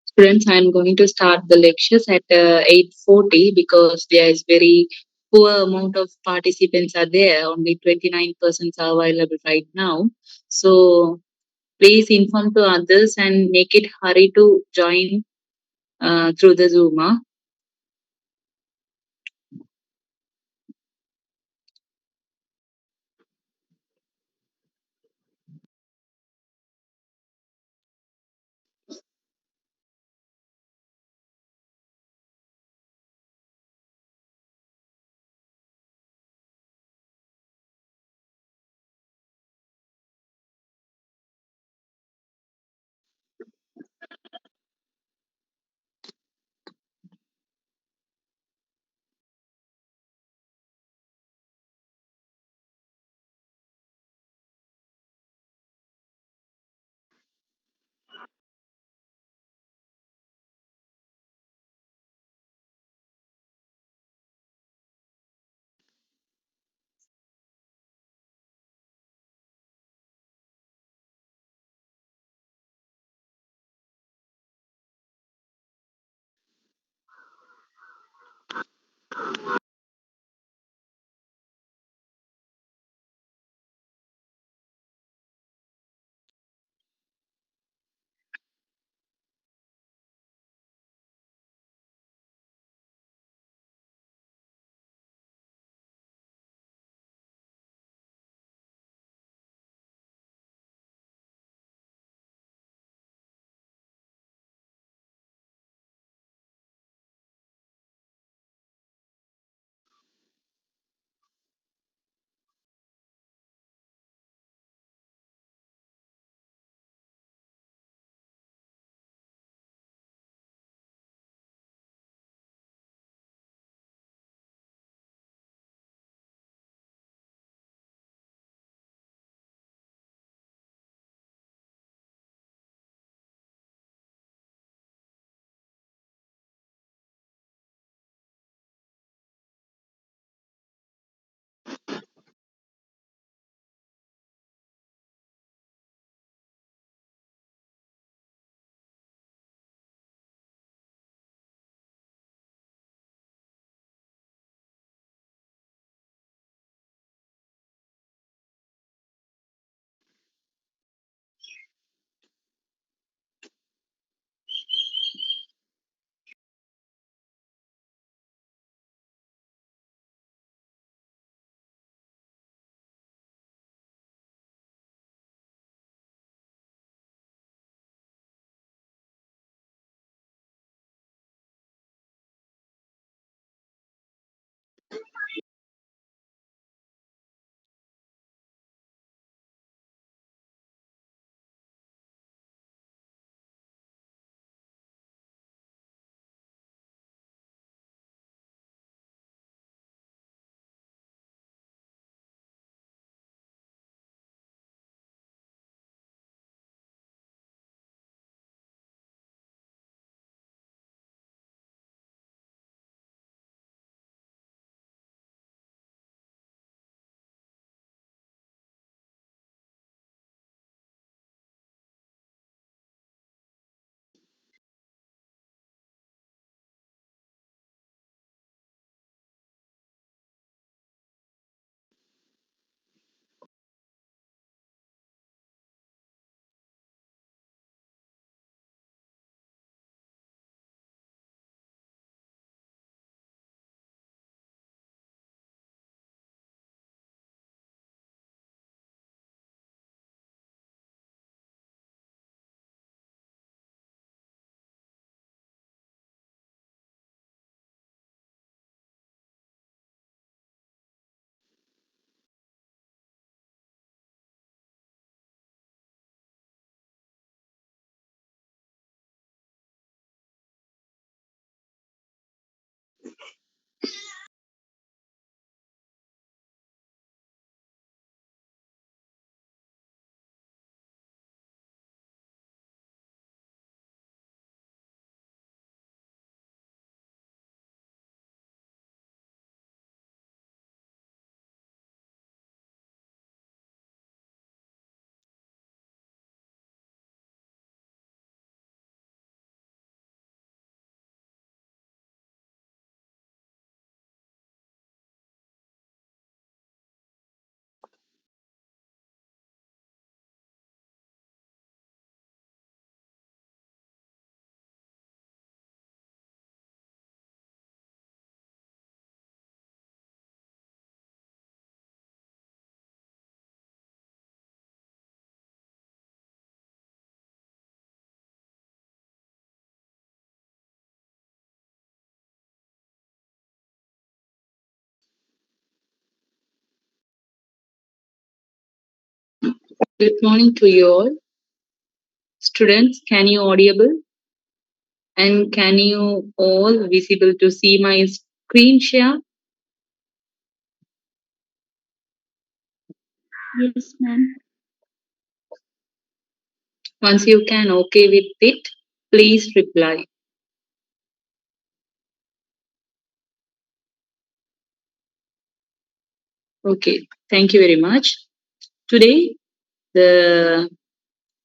Students, I'm going to start the lectures at 8:40 because there is very poor amount of participants are there. Only 29% are available right now. So please inform to others and make it hurry to join through the Zoom. Good morning to you all. Students, can you audible? And can you all visible to see my screen share? Yes, ma'am. Once you can okay with it, please reply. Okay, thank you very much. Today, the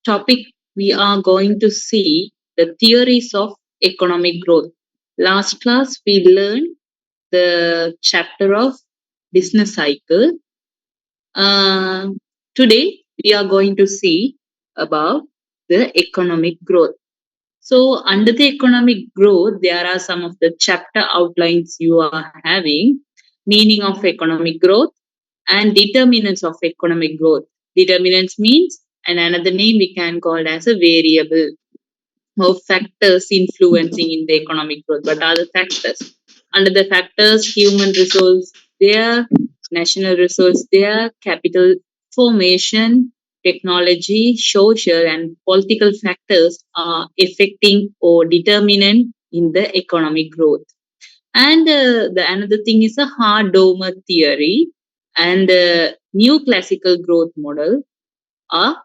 topic we are going to see the theories of economic growth. Last class, we learned the chapter of business cycle. Uh, Today, we are going to see about the economic growth. So, under the economic growth, there are some of the chapter outlines you are having: meaning of economic growth and determinants of economic growth. Determinants means, and another name we can call as a variable or factors influencing in the economic growth. What are the factors? Under the factors, human resource there, national resource there, capital formation, technology, social and political factors are affecting or determinant in the economic growth. And the another thing is a Hardomer theory and new classical growth model are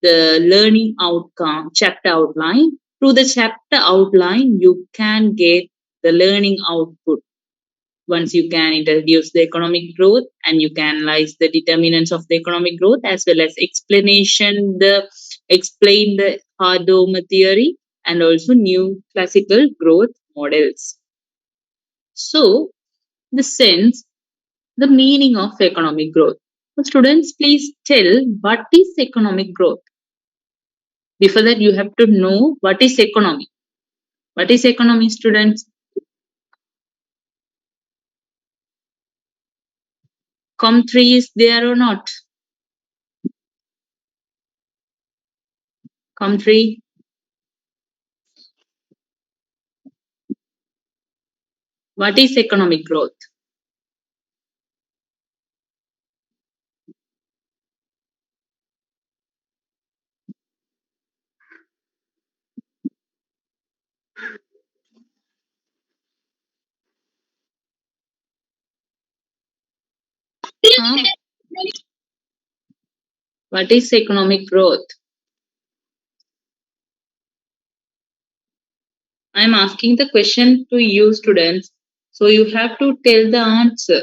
the learning outcome chapter outline. Through the chapter outline, you can get the learning output. Once you can introduce the economic growth and you can analyze the determinants of the economic growth as well as explain the Hardomer theory and also new classical growth models. So, the sense, the meaning of economic growth. So students, please tell what is economic growth. Before that, you have to know what is economy. What is economy, students? Com3 is there or not? Com3, what is economic growth? Huh? What is economic growth? I am asking the question to you, students. So you have to tell the answer.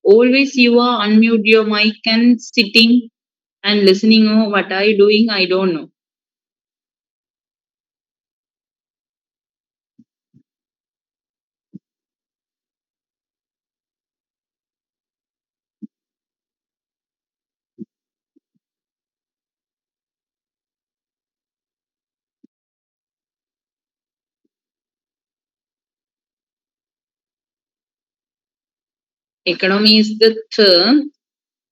Always you are unmute your mic and sitting and listening. Oh, what are you doing? I don't know. Economy is the term.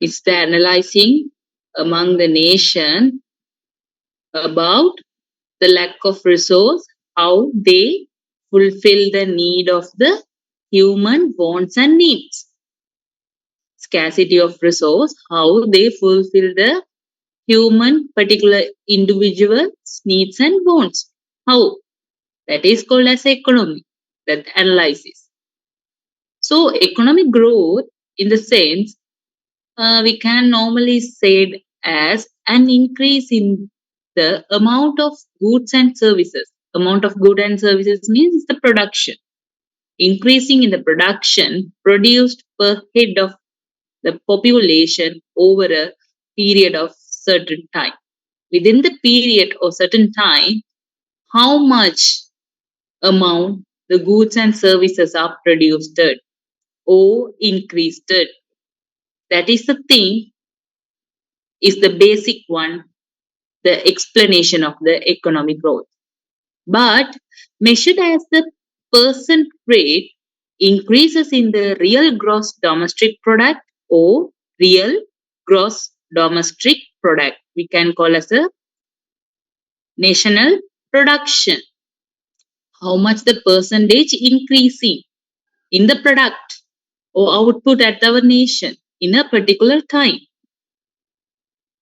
It's the analyzing among the nation about the lack of resource, how they fulfill the need of the human wants and needs. Scarcity of resource, how they fulfill the human particular individual's needs and wants. How? That is called as economy, that analysis. So economic growth in the sense we can normally say it as an increase in the amount of goods and services. Amount of goods and services means the production. Increasing in the production produced per head of the population over a period of certain time. Within the period of certain time, how much amount the goods and services are produced or increased. That is the thing, is the basic one, the explanation of the economic growth. But measured as the percent rate increases in the real gross domestic product or real gross domestic product, we can call as a national production. How much the percentage increasing in the product or output at our nation in a particular time.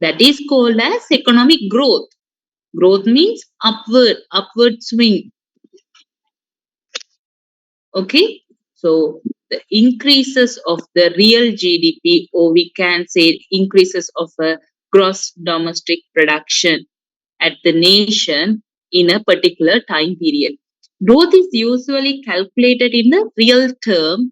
That is called as economic growth. Growth means upward swing. Okay. So the increases of the real GDP, or we can say increases of a gross domestic production at the nation in a particular time period. Growth is usually calculated in a real term.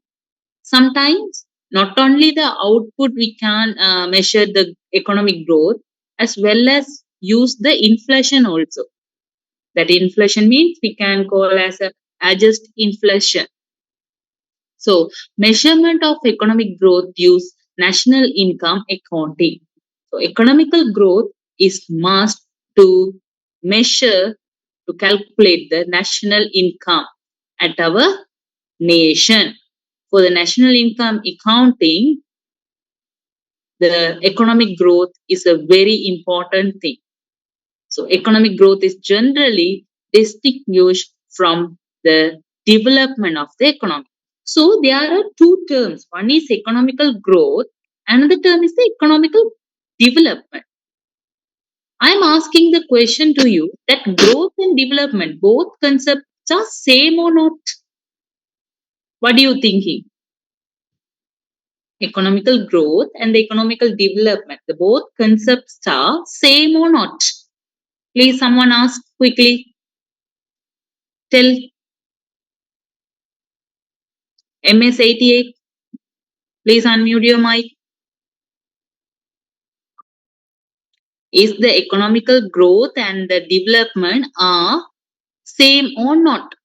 Sometimes not only the output we can measure the economic growth, as well as use the inflation also. That inflation means we can call as a adjust inflation. So measurement of economic growth use national income accounting. So economical growth is must to measure, to calculate the national income at our nation. For the national income accounting, the economic growth is a very important thing. So economic growth is generally distinguished from the development of the economy. So there are two terms. One is economical growth, another term is the economical development. I'm asking the question to you that growth and development, both concepts are same or not? What are you thinking? Economical growth and the economical development, the both concepts are same or not? Please, someone ask quickly. Tell. MS88, please unmute your mic. Is the economical growth and the development are same or not?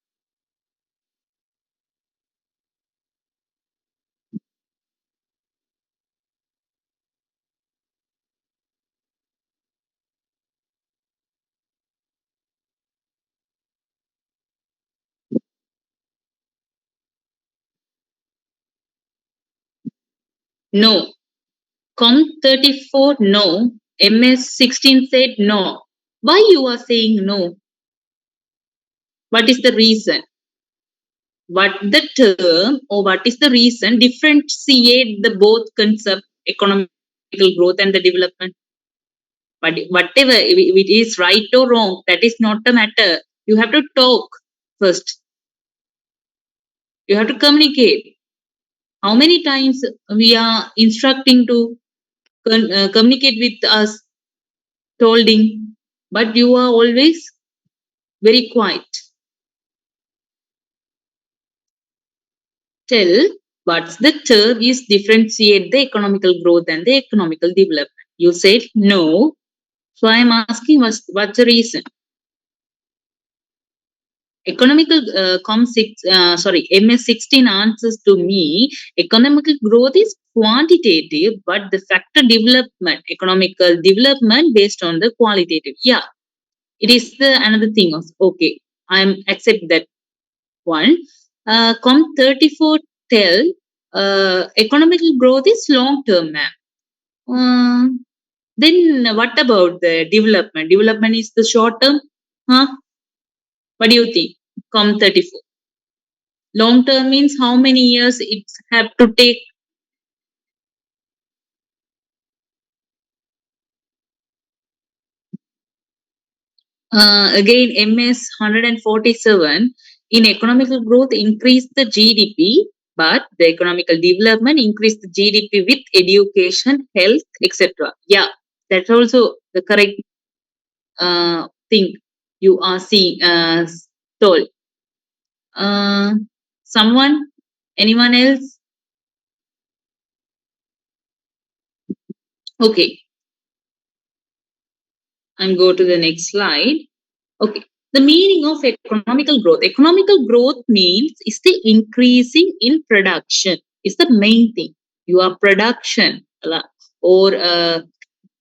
No. Com34, no. MS16 said no. Why you are saying no? What is the reason? What the term or what is the reason differentiate the both concept economical growth and the development? But whatever, if it is right or wrong, that is not the matter. You have to talk first. You have to communicate. How many times we are instructing to communicate with us, tolding, but you are always very quiet. Tell what's the term is differentiate the economical growth and the economical development. You said no. So I am asking what's the reason? Economical MS16 answers to me. Economical growth is quantitative, but the factor development, economical development based on the qualitative. Yeah, it is the another thing of okay. I'm accept that one. Com34 tell economical growth is long term, ma'am. Then what about the development? Development is the short term, huh? What do you think? Com34. Long term means how many years it have to take? Again, MS 147 in economical growth increase the GDP, but the economical development increase the GDP with education, health, etc. Yeah, that's also the correct thing you are seeing told. Uh, someone, anyone else? Okay, and go to the next slide. Okay. The meaning of economical growth. Economical growth means is the increasing in production. Is the main thing. Your production or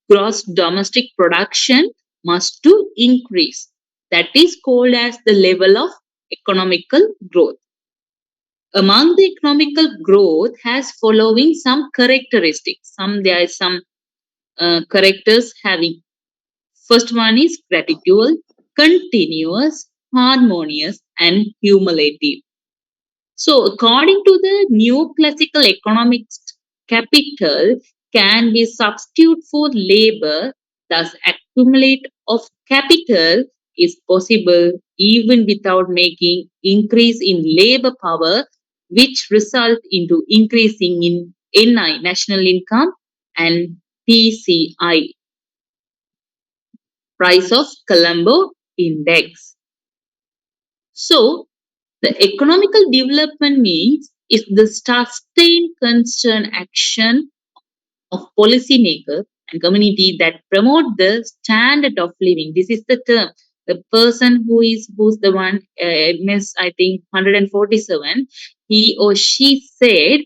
gross domestic production must to increase. That is called as the level of economical growth. Among the economical growth has following some characteristics. There is some characters having. First one is gradual, continuous, harmonious, and cumulative. So, according to the new classical economics capital, can be substitute for labor, thus accumulate of capital is possible even without making increase in labor power, which result into increasing in NI, national income, and PCI, price of Colombo index. So the economical development means is the sustained concern action of policymakers and community that promote the standard of living. This is the term. The person who's the one, Miss I think 147, he or she said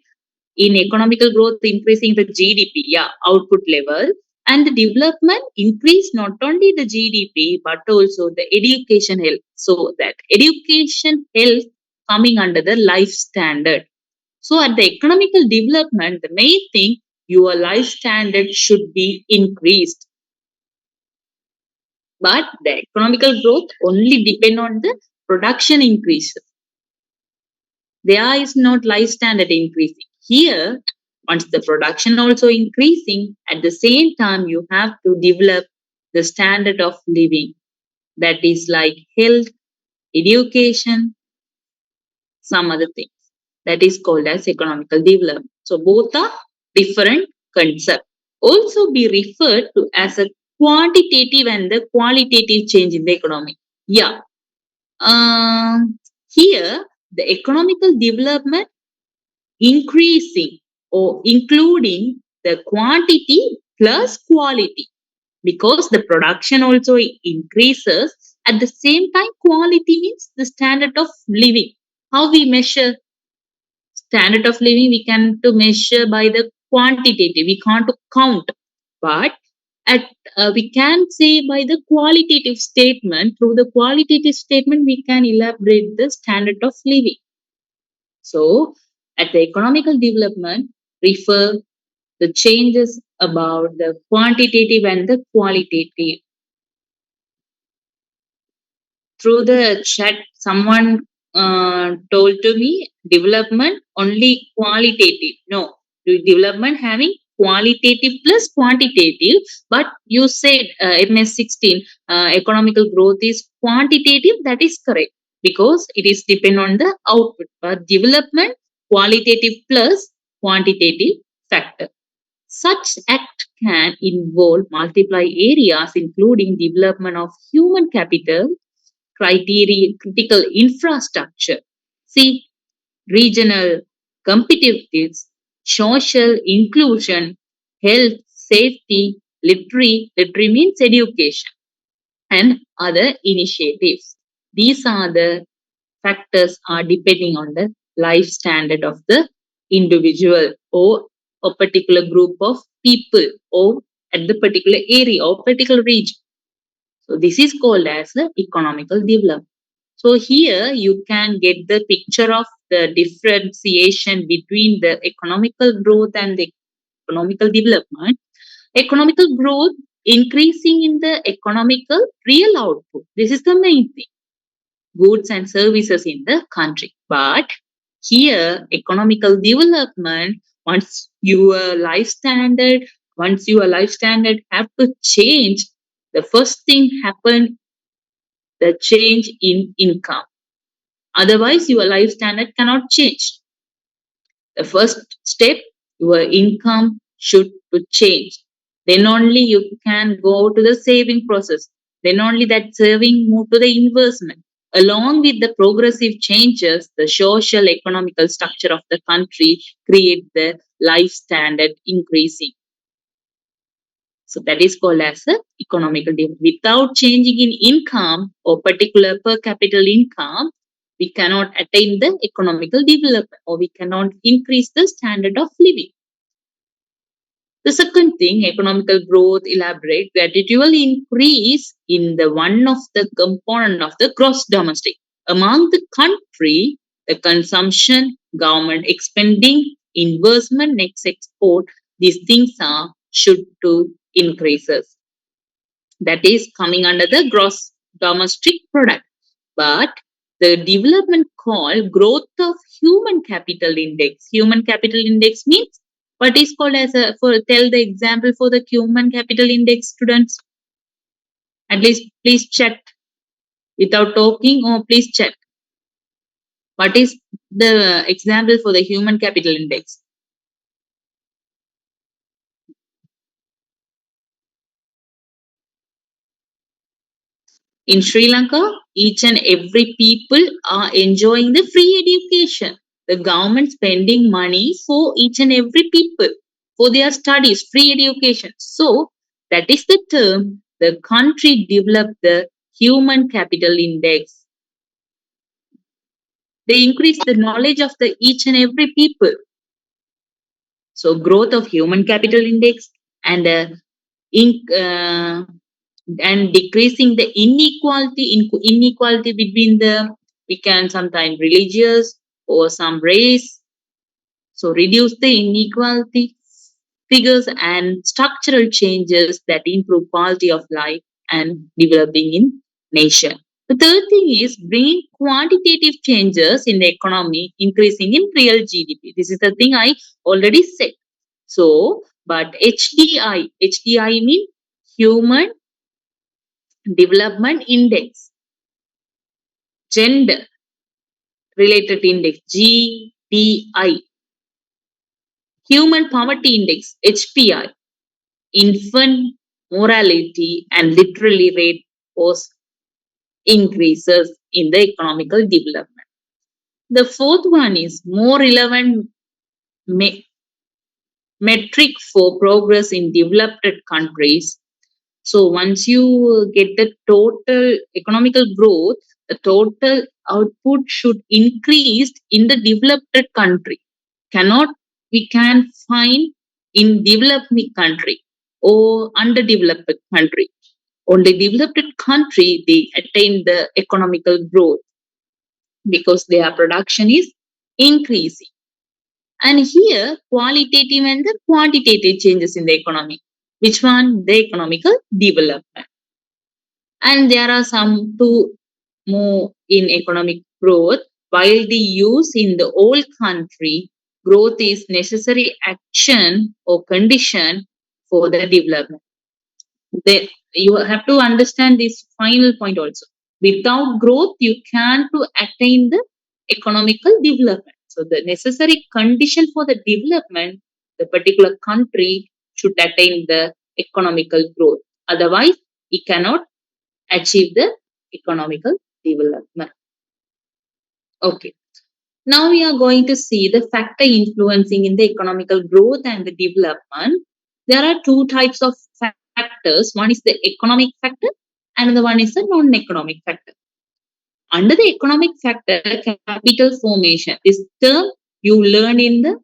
in economical growth increasing the GDP, yeah, output level, and the development increase not only the GDP but also the education health. So that education health coming under the life standard. So at the economical development, the main thing, your life standard should be increased. But the economical growth only depend on the production increase. There is not life standard increasing. Here, once the production also increasing, at the same time you have to develop the standard of living. That is like health, education, some other things. That is called as economical development. So both are different concepts. Also be referred to as a quantitative and the qualitative change in the economy. Yeah. Here, the economical development increasing or including the quantity plus quality because the production also increases. At the same time, quality means the standard of living. How we measure standard of living, we can to measure by the quantitative, we can't to count, but at we can say by the qualitative statement. Through the qualitative statement we can elaborate the standard of living. So at the economical development refer the changes about the quantitative and the qualitative. Through the chat, someone told to me development only qualitative. No, development having qualitative plus quantitative. But you said MS16 economical growth is quantitative. That is correct because it is depend on the output. But development qualitative plus quantitative factor. Such act can involve multiple areas including development of human capital, criteria, critical infrastructure. See, regional competitiveness, social inclusion, health, safety, literary means education, and other initiatives. These are the factors are depending on the life standard of the individual or a particular group of people or at the particular area or particular region. So this is called as the economical development. So here you can get the picture of the differentiation between the economical growth and the economical development. Economical growth increasing in the economical real output. This is the main thing. Goods and services in the country. But here economical development, once your life standard have to change, the first thing happen the change in income. Otherwise, your life standard cannot change. The first step, your income should to change. Then only you can go to the saving process. Then only that saving move to the investment. Along with the progressive changes, the social economical structure of the country create the life standard increasing. So that is called as a economical development. Without changing in income or particular per capita income, we cannot attain the economical development or we cannot increase the standard of living. The second thing, economical growth elaborate that it will increase in the one of the component of the gross domestic. Among the country, the consumption, government expending, investment, next export, these things are should to increases. That is coming under the gross domestic product. But the development called growth of human capital index. Human capital index means What is called as a for tell the example for the human capital index, students? At least please check without talking, or please check. What is the example for the human capital index? In Sri Lanka, each and every people are enjoying the free education. The government spending money for each and every people for their studies, free education. So that is the term the country developed the human capital index. They increase the knowledge of the each and every people. So growth of human capital index and in, and decreasing the inequality between the we can sometimes religious or some race, so reduce the inequality figures and structural changes that improve quality of life and developing in nation. The third thing is bringing quantitative changes in the economy, increasing in real GDP. This is the thing I already said. So but HDI mean human development index, gender related index, GDI, human poverty index, HPI, infant mortality and literally rate was increases in the economical development. The fourth one is more relevant me- metric for progress in developed countries. So once you get the total economical growth, the total output should increase in the developed country. Cannot we can find in developing country or underdeveloped country. Only developed country they attain the economical growth because their production is increasing. And here qualitative and the quantitative changes in the economy. Which one? The economical development. And there are some two more in economic growth. While the use in the old country, growth is necessary action or condition for the development. You have to understand this final point also. Without growth, you can't to attain the economical development. So the necessary condition for the development, the particular country should attain the economical growth. Otherwise, it cannot achieve the economical development. Okay. Now we are going to see the factor influencing in the economical growth and the development. There are two types of factors. One is the economic factor and another one is the non-economic factor. Under the economic factor, capital formation. This term you learn in the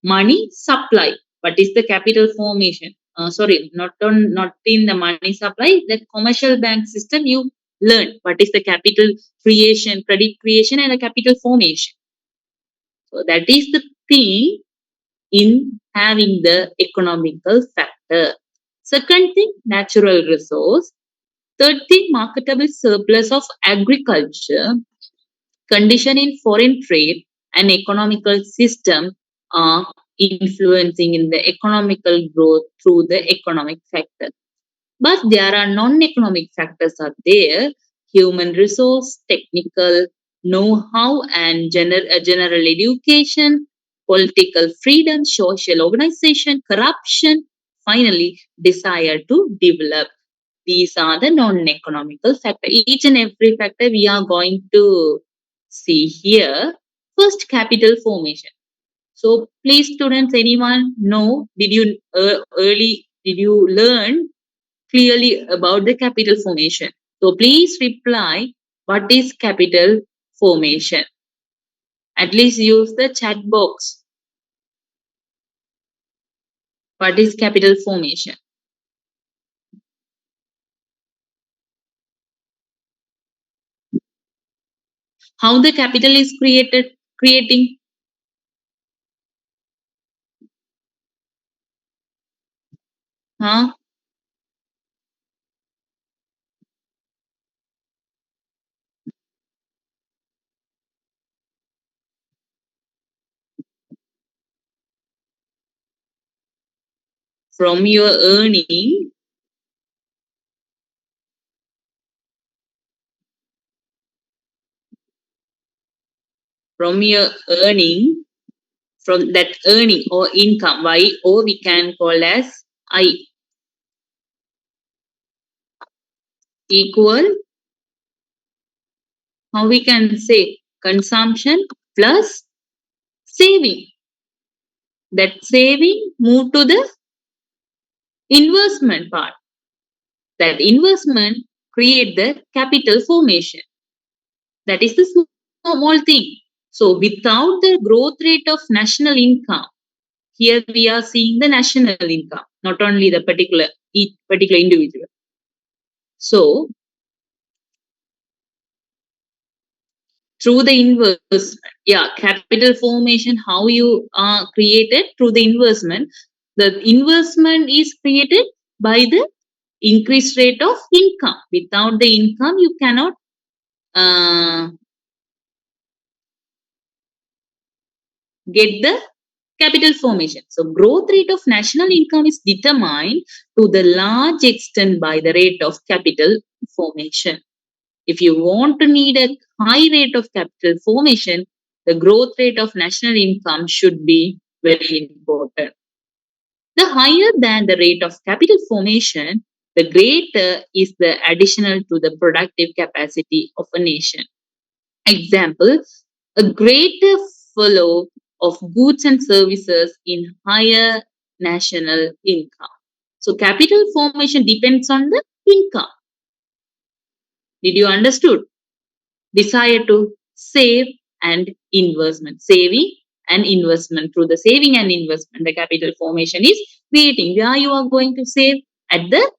money supply. What is the capital formation? Sorry, not in the money supply. The commercial bank system you learn. What is the capital creation, credit creation, and the capital formation? So that is the thing in having the economical factor. Second thing, natural resource. Third thing, marketable surplus of agriculture. Condition in foreign trade and economical system are influencing in the economical growth through the economic factor. But there are non-economic factors are there, human resource, technical know-how and general education, political freedom, social organization, corruption, finally desire to develop. These are the non-economical factors. Each and every factor we are going to see here. First, capital formation. So please students, anyone know, did you learn clearly about the capital formation? So please reply, what is capital formation? At least use the chat box. What is capital formation? How the capital is creating? Huh? from your earning, from your earning, from that earning or income, y, or we can call as I, equal, how we can say, consumption plus saving. That saving move to the investment part. That investment create the capital formation. That is the small thing. So without the growth rate of national income, here we are seeing the national income, not only the particular each particular individual. So through the investment, yeah, capital formation, how you are created through the investment. The investment is created by the increased rate of income. Without the income, you cannot uh, get the capital formation. So growth rate of national income is determined to the large extent by the rate of capital formation. If you want to need a high rate of capital formation, the growth rate of national income should be very important. The higher than the rate of capital formation, the greater is the additional to the productive capacity of a nation. Example, a greater flow of goods and services in higher national income. So capital formation depends on the income. Did you understood? Desire to save and investment. Saving and investment. Through the saving and investment, the capital formation is creating. Where you are going to save? At the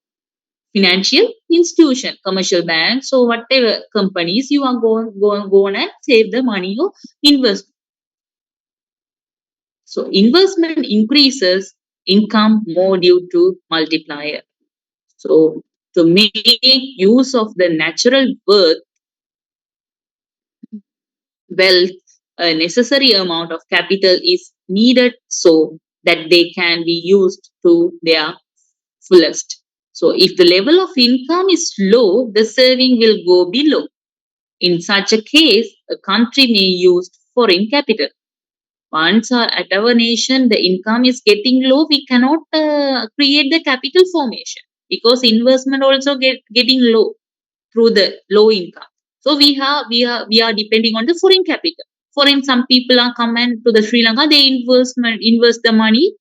financial institution, commercial banks, or whatever companies you are going and save the money or invest. So investment increases income more due to multiplier. So to make use of the natural worth, wealth, a necessary amount of capital is needed so that they can be used to their fullest. So if the level of income is low, the saving will go below. In such a case, a country may use foreign capital. Once at our nation the income is getting low, we cannot create the capital formation because investment also getting low through the low income. So we are depending on the foreign capital. Foreign, some people are come and to the Sri Lanka, they invest the money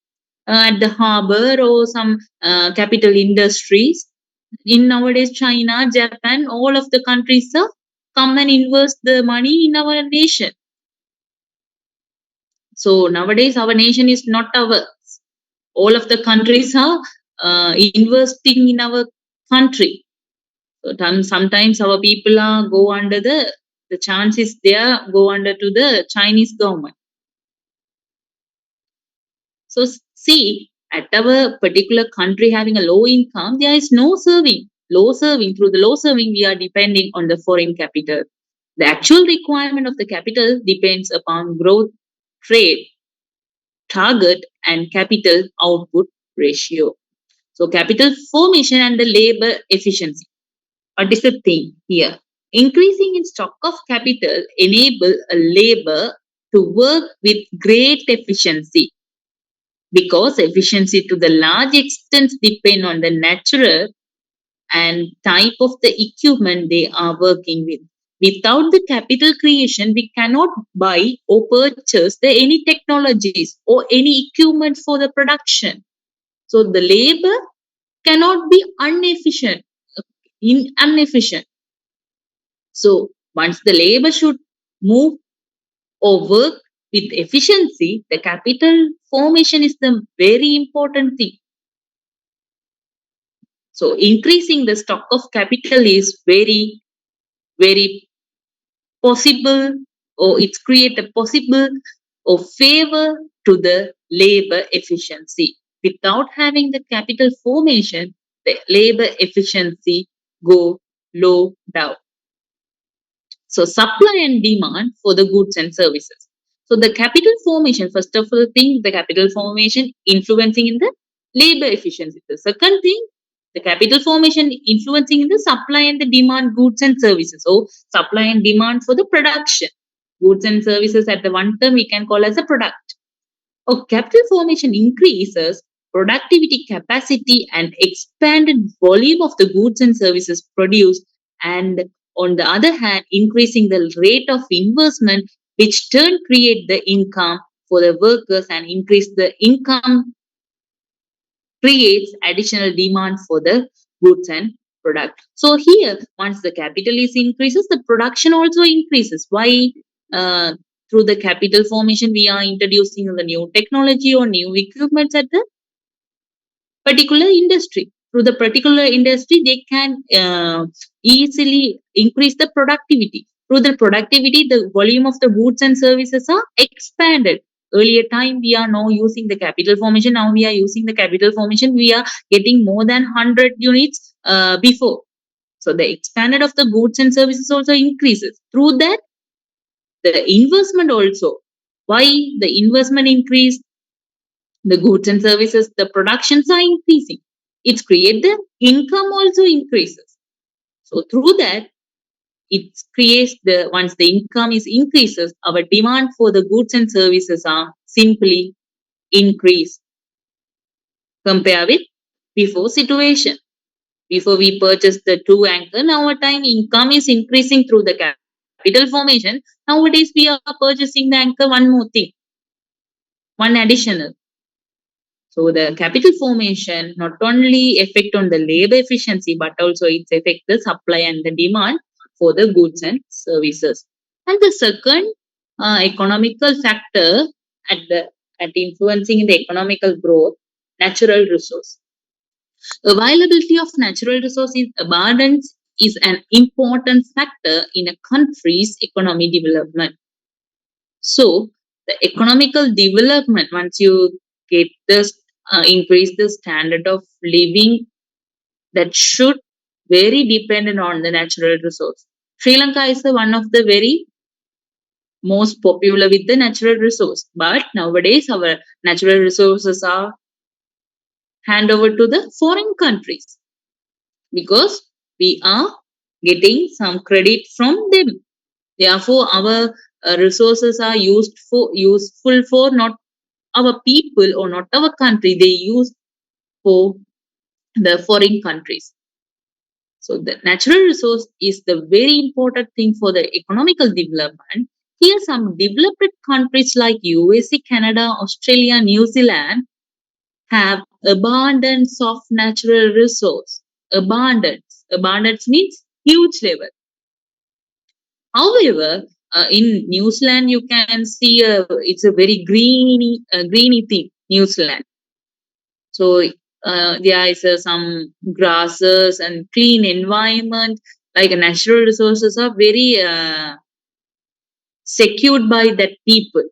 at the harbor or some capital industries. In nowadays China, Japan, all of the countries come and invest the money in our nation. So nowadays our nation is not our, all of the countries are investing in our country. So sometimes our people are go under the chance is there, go under to the Chinese government. So see, at our particular country having a low income, there is no serving. Low serving, through the low serving, we are depending on the foreign capital. The actual requirement of the capital depends upon growth, trade, target, and capital output ratio. So capital formation and the labor efficiency. What is the thing here? Increasing in stock of capital enable a labor to work with great efficiency, because efficiency to the large extent depend on the natural and type of the equipment they are working with. Without the capital creation, we cannot buy or purchase any technologies or any equipment for the production. So the labor cannot be inefficient. So once the labor should move or work with efficiency, the capital formation is the very important thing. So increasing the stock of capital is very, very possible, or it's create a possible or favor to the labor efficiency. Without having the capital formation, the labor efficiency go low down. So supply and demand for the goods and services. So the capital formation, first of all, thing, the capital formation influencing in the labor efficiency. The second thing, the capital formation influencing the supply and the demand goods and services. So supply and demand for the production. Goods and services at the one term we can call as a product. Capital formation increases productivity capacity and expanded volume of the goods and services produced, and on the other hand, increasing the rate of investment, which turn create the income for the workers and increase the income creates additional demand for the goods and product. So here, once the capital is increases, the production also increases. Why? Uh, Through the capital formation, we are introducing the new technology or new equipments at the particular industry. Through the particular industry, they can easily increase the productivity. Through the productivity, the volume of the goods and services are expanded. Earlier time, we are now using the capital formation. Now we are using the capital formation. We are getting more than 100 units before. So the expanded of the goods and services also increases. Through that, the investment also. Why the investment increase? The goods and services, the productions are increasing. It's create the income also increases. So through that, it creates the once the income is increases, our demand for the goods and services are simply increase compare with before situation. Before we purchase the two anchor, now our time income is increasing through the capital formation. Nowadays we are purchasing the anchor one more thing, one additional. So the capital formation not only affect on the labor efficiency, but also it affect the supply and the demand for the goods and services. And the second economical factor at the at influencing the economical growth, natural resource. Availability of natural resources abundance is an important factor in a country's economy development. So the economical development, once you get this, increase the standard of living, that should very dependent on the natural resource. Sri Lanka is the one of the very most popular with the natural resource, but nowadays our natural resources are hand over to the foreign countries because we are getting some credit from them. Therefore, our resources are useful for not our people or not our country. They use for the foreign countries. So the natural resource is the very important thing for the economical development. Here, some developed countries like USA, Canada, Australia, New Zealand have abundance of natural resource. Abundance. Abundance means huge level. However, in New Zealand, you can see it's a very greeny thing. New Zealand. So there is some grasses and clean environment. Like natural resources are very secured by that people.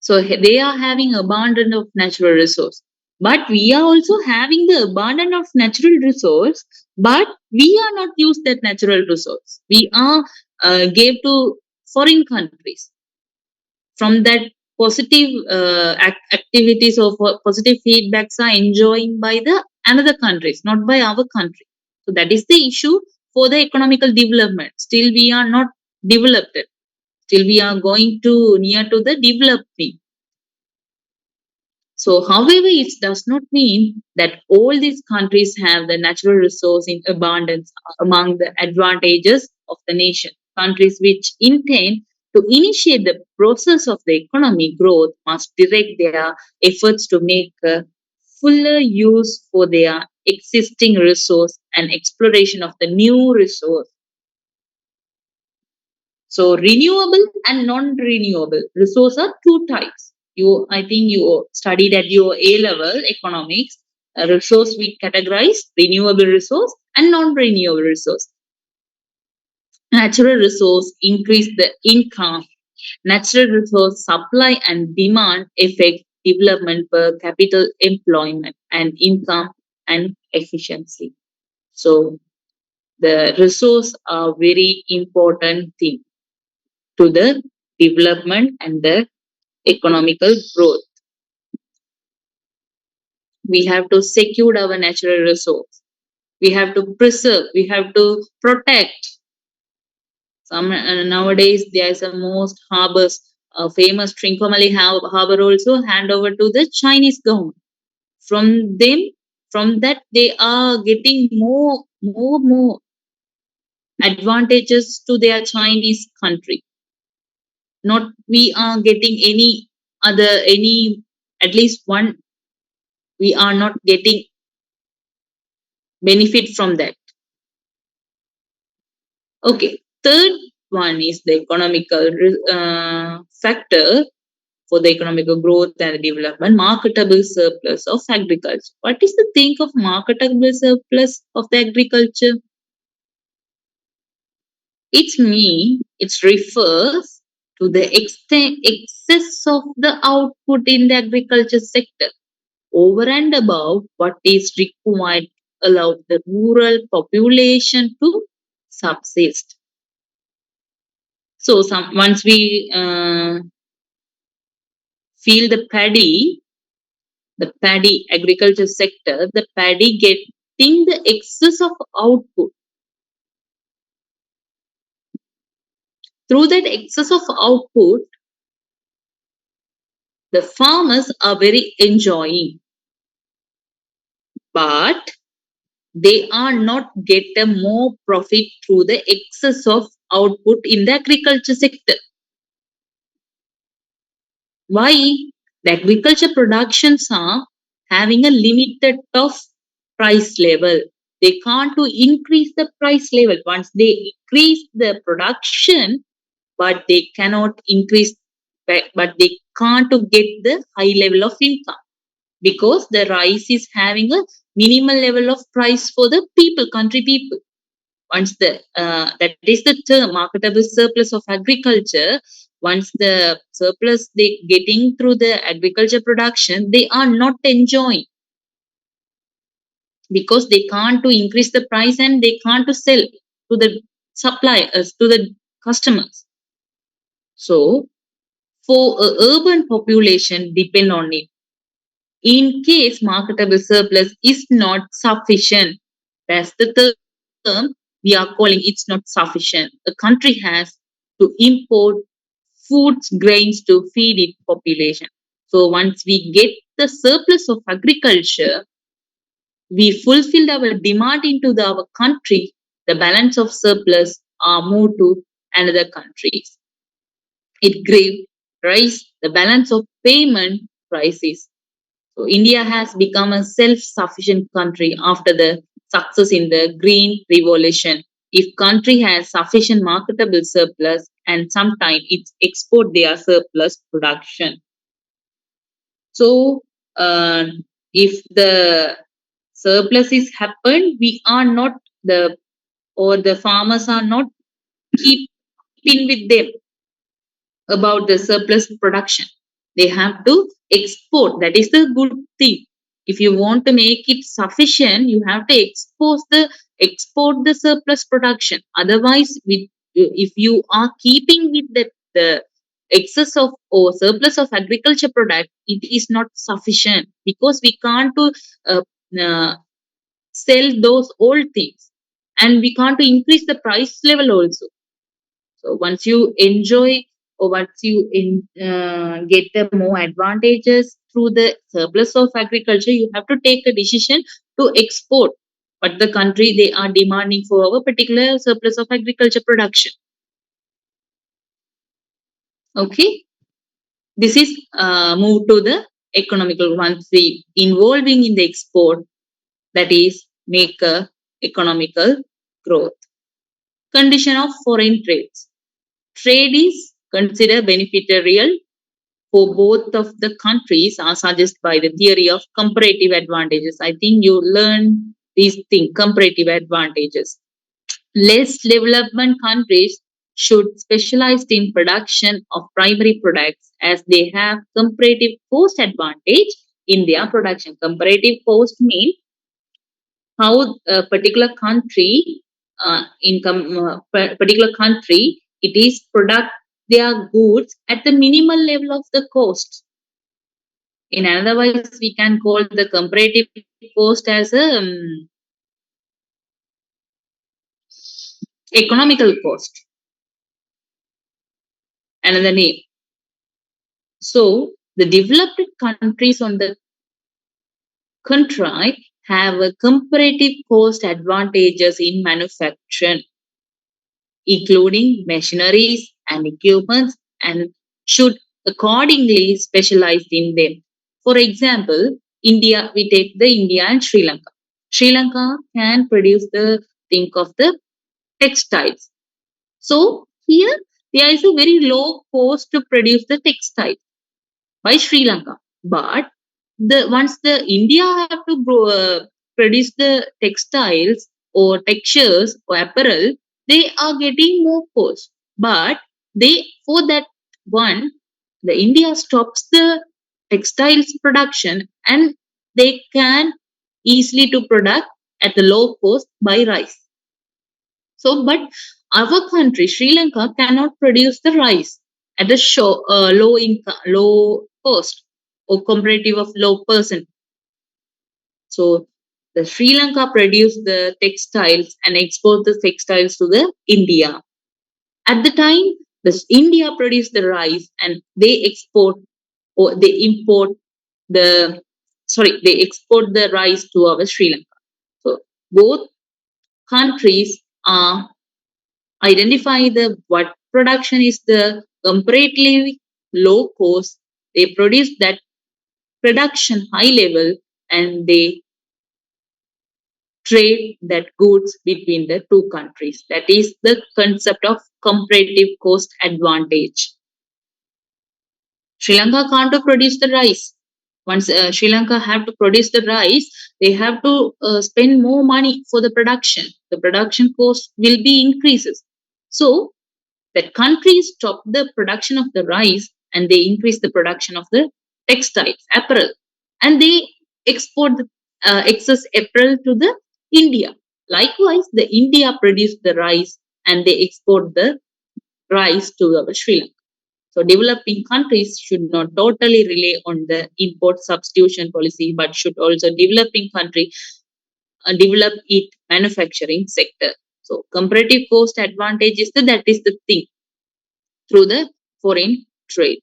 So they are having abundance of natural resource. But we are also having the abundance of natural resource, but we are not use that natural resource. We are gave to foreign countries. From that positive activities or positive feedbacks are enjoying by the another countries, not by our country. So that is the issue for the economical development. Still we are not developed. Still we are going to near to the developing. So, however, it does not mean that all these countries have the natural resource in abundance among the advantages of the nation. Countries which intend to initiate the process of the economic growth must direct their efforts to make a fuller use for their existing resource and exploration of the new resource. So renewable and non-renewable resource are two types. I think you studied at your A level economics. A resource we categorize renewable resource and non-renewable resource. Natural resource increase the income. Natural resource supply and demand affect development per capital employment and income and efficiency. So the resource are very important thing to the development and the economical growth. We have to secure our natural resource. We have to preserve. We have to protect. Some nowadays there is a most harbors, famous Trincomalee harbor also hand over to the Chinese government. From them, from that they are getting more advantages to their Chinese country. Not we are getting any at least one, we are not getting benefit from that. Okay, third one is the economical factor for the economical growth and development, marketable surplus of agriculture. What is the thing of marketable surplus of the agriculture? It refers to the extent excess of the output in the agriculture sector over and above what is required to allow the rural population to subsist. So once we feel the paddy agriculture sector, the paddy getting the excess of output. Through that excess of output, the farmers are very enjoying, but they are not get a more profit through the excess of output in the agriculture sector. Why? The agriculture productions are having a limited of price level. They can't to increase the price level. Once they increase the production, but they cannot increase, but they can't to get the high level of income because the rice is having a minimal level of price for the people, country people. Once the that is the term marketable surplus of agriculture. Once the surplus they getting through the agriculture production, they are not enjoying because they can't to increase the price and they can't to sell to the suppliers, to the customers. So for a urban population depend on it. In case marketable surplus is not sufficient, that's the term we are calling it's not sufficient. A country has to import foods, grains to feed its population. So once we get the surplus of agriculture, we fulfilled our demand into our country, the balance of surplus are moved to another countries. It gave rise the balance of payment crisis. So India has become a self-sufficient country after the success in the green revolution. If country has sufficient marketable surplus and sometimes it's export their surplus production. So if the surplus is happened, we are not the or the farmers are not keeping with them about the surplus production. They have to export. That is the good thing. If you want to make it sufficient, you have to export the surplus production. Otherwise, with if you are keeping with the excess of or surplus of agriculture product, it is not sufficient because we can't to uh, uh, sell those old things, and we can't to increase the price level also. So once you enjoy or once you get the more advantages through the surplus of agriculture, you have to take a decision to export what the country they are demanding for our particular surplus of agriculture production. Okay, this is move to the economical once we involving in the export, that is make a economical growth. Condition of foreign trades. Trade is considered beneficial for both of the countries as suggested by the theory of comparative advantages. I think you learn these things, comparative advantages. Less development countries should specialize in production of primary products as they have comparative cost advantage in their production. Comparative cost means how a particular country particular country it is product their goods at the minimal level of the cost. In another words, we can call the comparative cost as a economical cost, another name. So the developed countries on the contrary have a comparative cost advantages in manufacturing, including machineries and equipment, and should accordingly specialize in them. For example, India, we take the India and Sri Lanka. Sri Lanka can produce the think of the textiles. So here there is a very low cost to produce the textile by Sri Lanka. But the once the India have to produce the textiles or textures or apparel, they are getting more cost. But they for that one, the India stops the textiles production and they can easily to product at the low cost by rice. So, but our country, Sri Lanka, cannot produce the rice at a low income, low cost or comparative of low percent. So, the Sri Lanka produce the textiles and export the textiles to the India. At the time, the India produce the rice and they export or they import the they export the rice to our Sri Lanka. So both countries are identify the what production is the comparatively low cost. They produce that production high level and they trade that goods between the two countries. That is the concept of comparative cost advantage. Sri Lanka can't to produce the rice. Once Sri Lanka have to produce the rice, they have to spend more money for the production. The production cost will be increases. So that countries stop the production of the rice and they increase the production of the textiles, apparel, and they export the excess apparel to the India. Likewise, the India produce the rice and they export the rice to our Sri Lanka. So developing countries should not totally rely on the import substitution policy, but should also developing country develop it manufacturing sector. So comparative cost advantage is that is the thing through the foreign trade.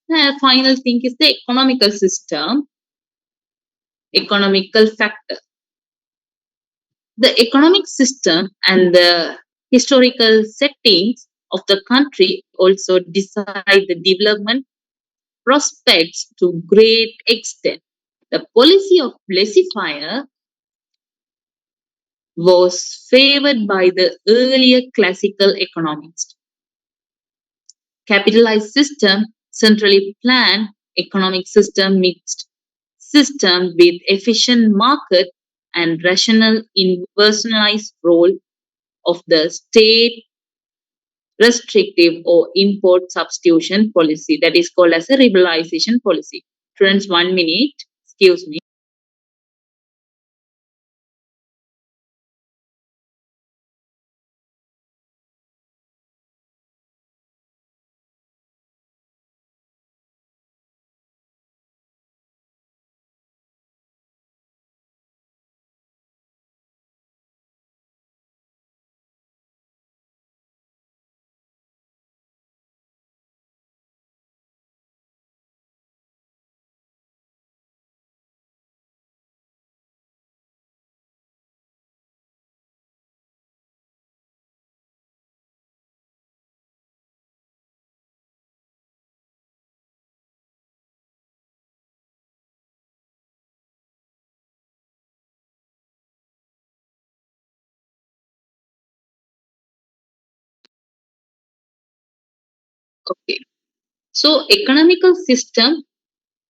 The final thing is the economical system, economical factor. The economic system and the historical settings of the country also decide the development prospects to great extent. The policy of laissez-faire was favored by the earlier classical economists. Capitalized system, centrally planned economic system, mixed system with efficient market and rational impersonalized role of the state restrictive or import substitution policy that is called as a liberalization policy. Friends, 1 minute, excuse me. Okay. So economical system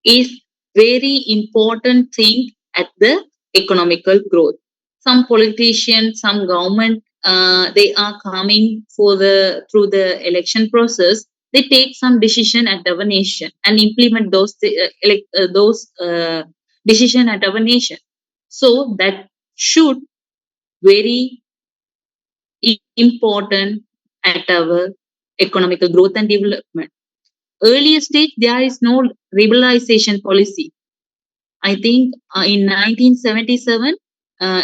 is very important thing at the economical growth. Some politicians, some government, they are coming for the through the election process. They take some decision at our nation and implement those decision at our nation. So that should very important at our economical growth and development. earlier stage there is no liberalization policy. I think in 1977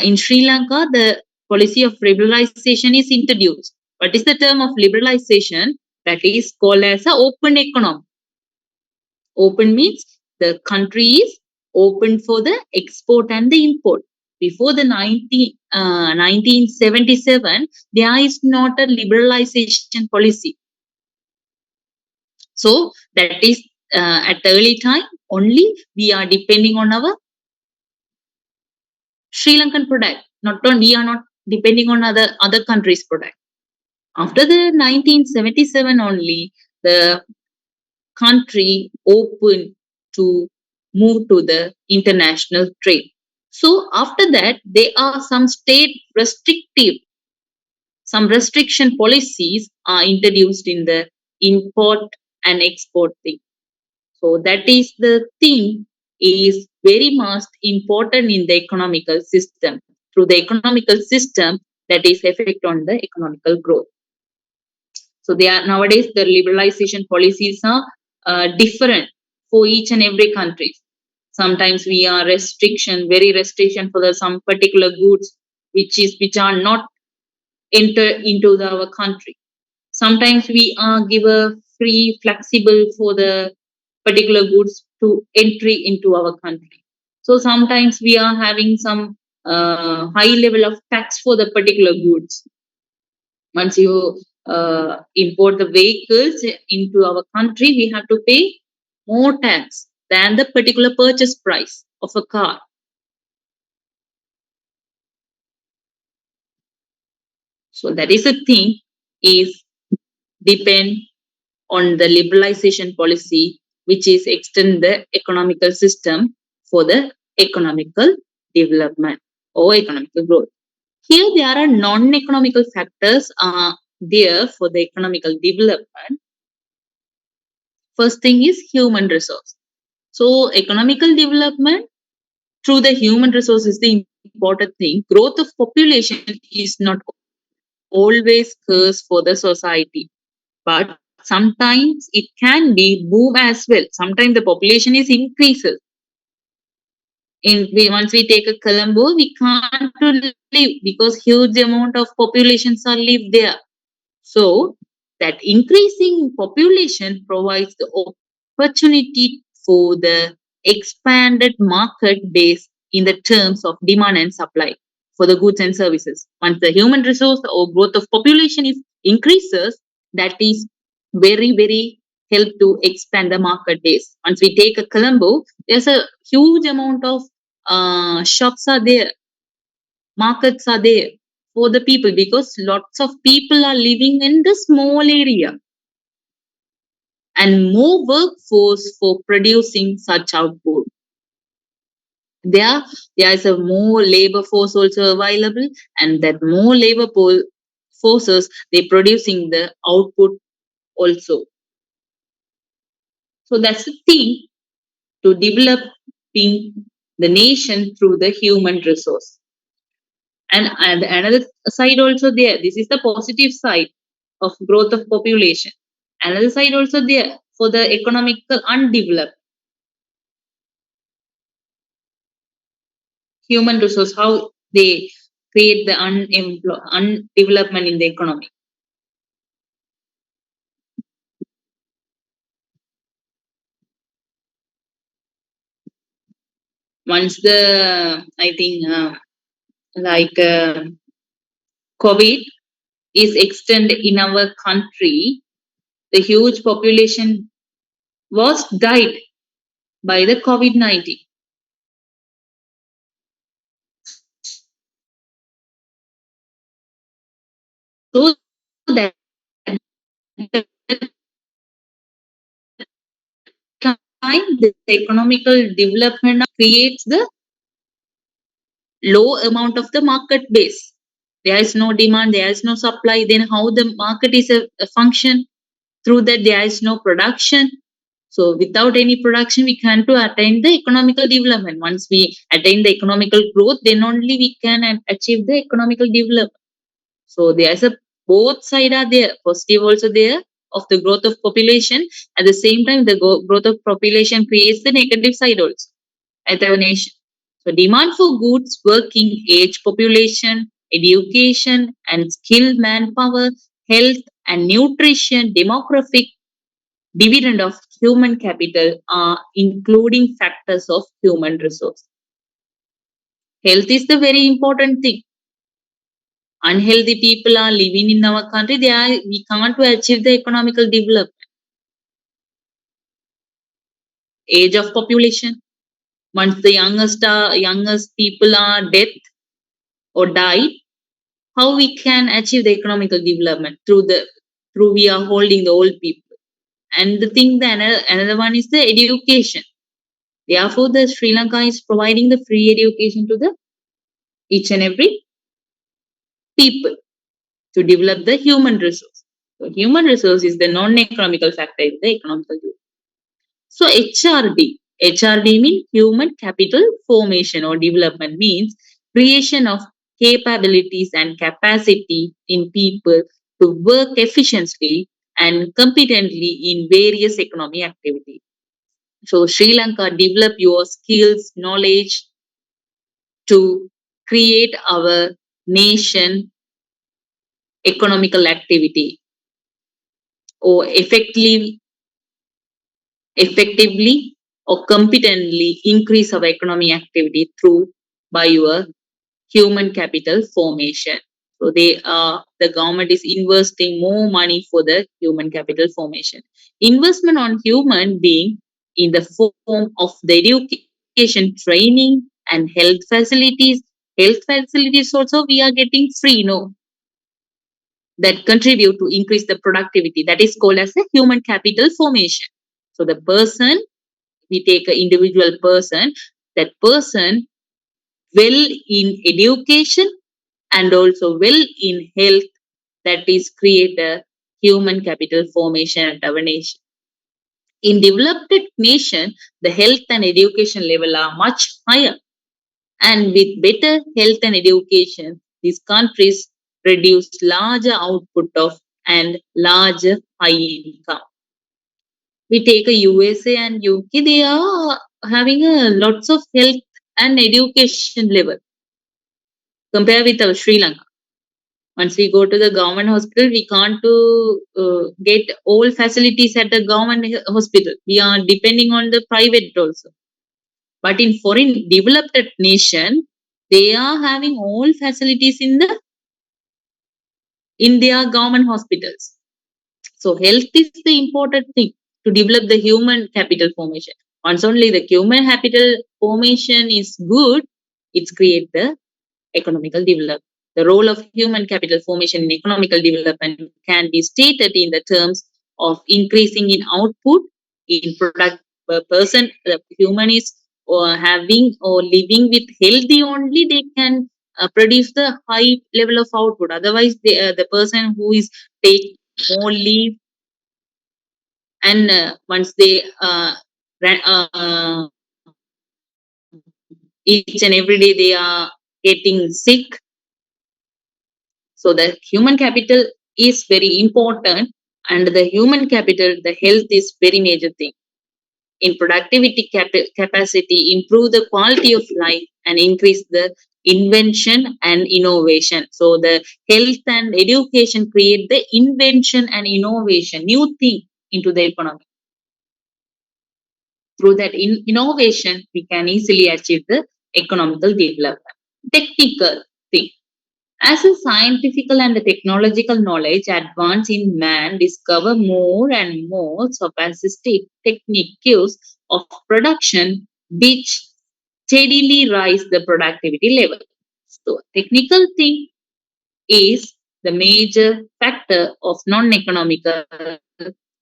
in Sri Lanka the policy of liberalization is introduced. What is the term of liberalization? That is called as a open economy. Open means the country is open for the export and the import. Before the 1977, there is not a liberalization policy. So that is at early time only we are depending on our Sri Lankan product. Not on we are not depending on other countries' product. After the 1977 only, the country open to move to the international trade. So after that, there are some restriction policies are introduced in the import and export thing. So that is the thing is very much important in the economical system. Through the economical system, that is effect on the economical growth. So they are nowadays the liberalization policies are different for each and every country. Sometimes we are very restriction for the some particular goods which are not enter into our country. Sometimes we are give a free flexible for the particular goods to entry into our country. So sometimes we are having some high level of tax for the particular goods. Once you import the vehicles into our country, we have to pay more tax than the particular purchase price of a car. So that is a thing is depend on the liberalization policy, which is extend the economical system for the economical development or economical growth. Here there are non-economical factors there for the economical development. First thing is human resource. So economical development through the human resource is the important thing. Growth of population is not always curse for the society, but sometimes it can be boom as well. Sometimes the population is increases. Once we take a Colombo, we can't to live because huge amount of populations are live there. So that increasing population provides the opportunity for the expanded market base in the terms of demand and supply for the goods and services. Once the human resource or growth of population is increases, that is very, very help to expand the market base. Once we take a Colombo, there's a huge amount of shops are there, markets are there for the people because lots of people are living in the small area and more workforce for producing such output. There, there is a more labor force also available, and that more forces they producing the output also. So that's the thing to developing the nation through the human resource. And another side also there. This is the positive side of growth of population. Another side also there for the economical undeveloped human resource, how they create the undevelopment in the economy. Once the I think like COVID is extended in our country, the huge population was died by the COVID-19. So that time the economical development creates the low amount of the market base. There is no demand, there is no supply. Then how the market is a function? Through that there is no production. So without any production, we can't to attain the economical development. Once we attain the economical growth, then only we can achieve the economical development. So there is a both side are there, positive also there, of the growth of population. At the same time, the growth of population creates the negative side also at our nation. So demand for goods, working age population, education and skilled manpower, health and nutrition, demographic dividend of human capital are including factors of human resource. Health is the very important thing. Unhealthy people are living in our country, we can't achieve the economical development. Age of population. Once the youngest people are dead or die, how we can achieve the economical development through we are holding the old people. And the thing, another one is the education. Therefore, the Sri Lanka is providing the free education to the each and every people to develop the human resource. So human resource is the non-economical factor in the economical development. So HRD means human capital formation or development, means creation of capabilities and capacity in people to work efficiently and competently in various economic activities. So Sri Lanka develop your skills, knowledge to create our nation economical activity or effectively or competently increase our economic activity through by your human capital formation. So the government is investing more money for the human capital formation. Investment on human being in the form of the education, training and health facilities. Health facilities also we are getting free, no, that contribute to increase the productivity. That is called as a human capital formation. So the person, we take an individual person, that person well in education and also well in health, that is create a human capital formation at our nation. In developed nation, the health and education level are much higher. And with better health and education, these countries produce larger output of and larger high income. We take a USA and UK, they are having a lots of health and education level compared with our Sri Lanka. Once we go to the government hospital, we can't get all facilities at the government hospital. We are depending on the private also. But in foreign developed nation, they are having all facilities in their government hospitals. So health is the important thing to develop the human capital formation. Once only the human capital formation is good, it's create the economical development. The role of human capital formation in economical development can be stated in the terms of increasing in output in product per person. The human is having or living with healthy only, they can produce the high level of output. Otherwise, the person who is take more leave and once they each and every day they are getting sick. So the human capital is very important, and the human capital, the health is very major thing. In productivity capacity, improve the quality of life and increase the invention and innovation. So the health and education create the invention and innovation, new thing into the economy. Through that innovation, we can easily achieve the economical development. Technical thing. As a scientific and technological knowledge advance in man, discover more and more sophisticated techniques of production which steadily rise the productivity level. So technical thing is the major factor of non-economical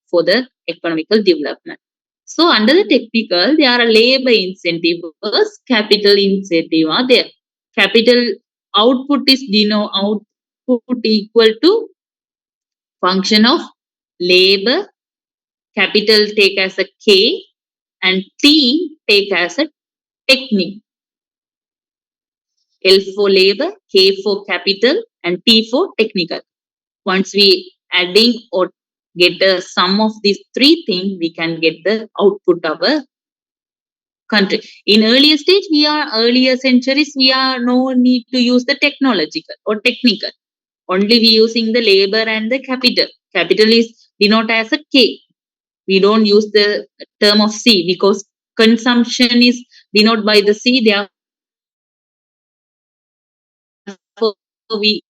for the economical development. So under the technical, there are labor incentive versus capital incentive are there. Capital output is output equal to function of labor, capital take as a K and T take as a technique. L for labor, K for capital and T for technical. Once we adding or get the sum of these three things, we can get the output of a country. In earlier centuries, we are no need to use the technological or technical. Only we using the labor and the capital. Capital is denoted as a K. We don't use the term of C because consumption is denoted by the C. Therefore, we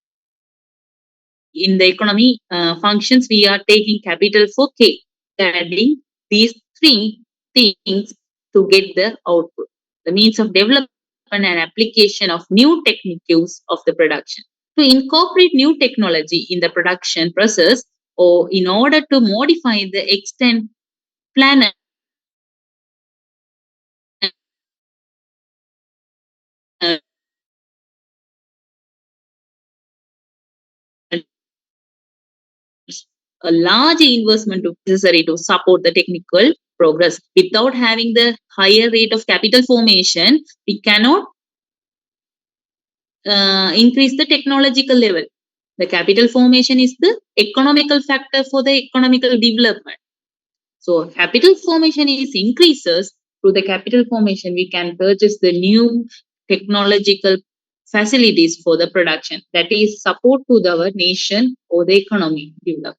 in the economy functions, we are taking capital for K, adding these three things to get the output. The means of development and application of new techniques of the production. To incorporate new technology in the production process or in order to modify the extent plan uh, a large investment necessary to support the technical progress. Without having the higher rate of capital formation, we cannot increase the technological level. The capital formation is the economical factor for the economical development. So capital formation is increases. Through the capital formation, we can purchase the new technological facilities for the production. That is support to our nation or the economy development.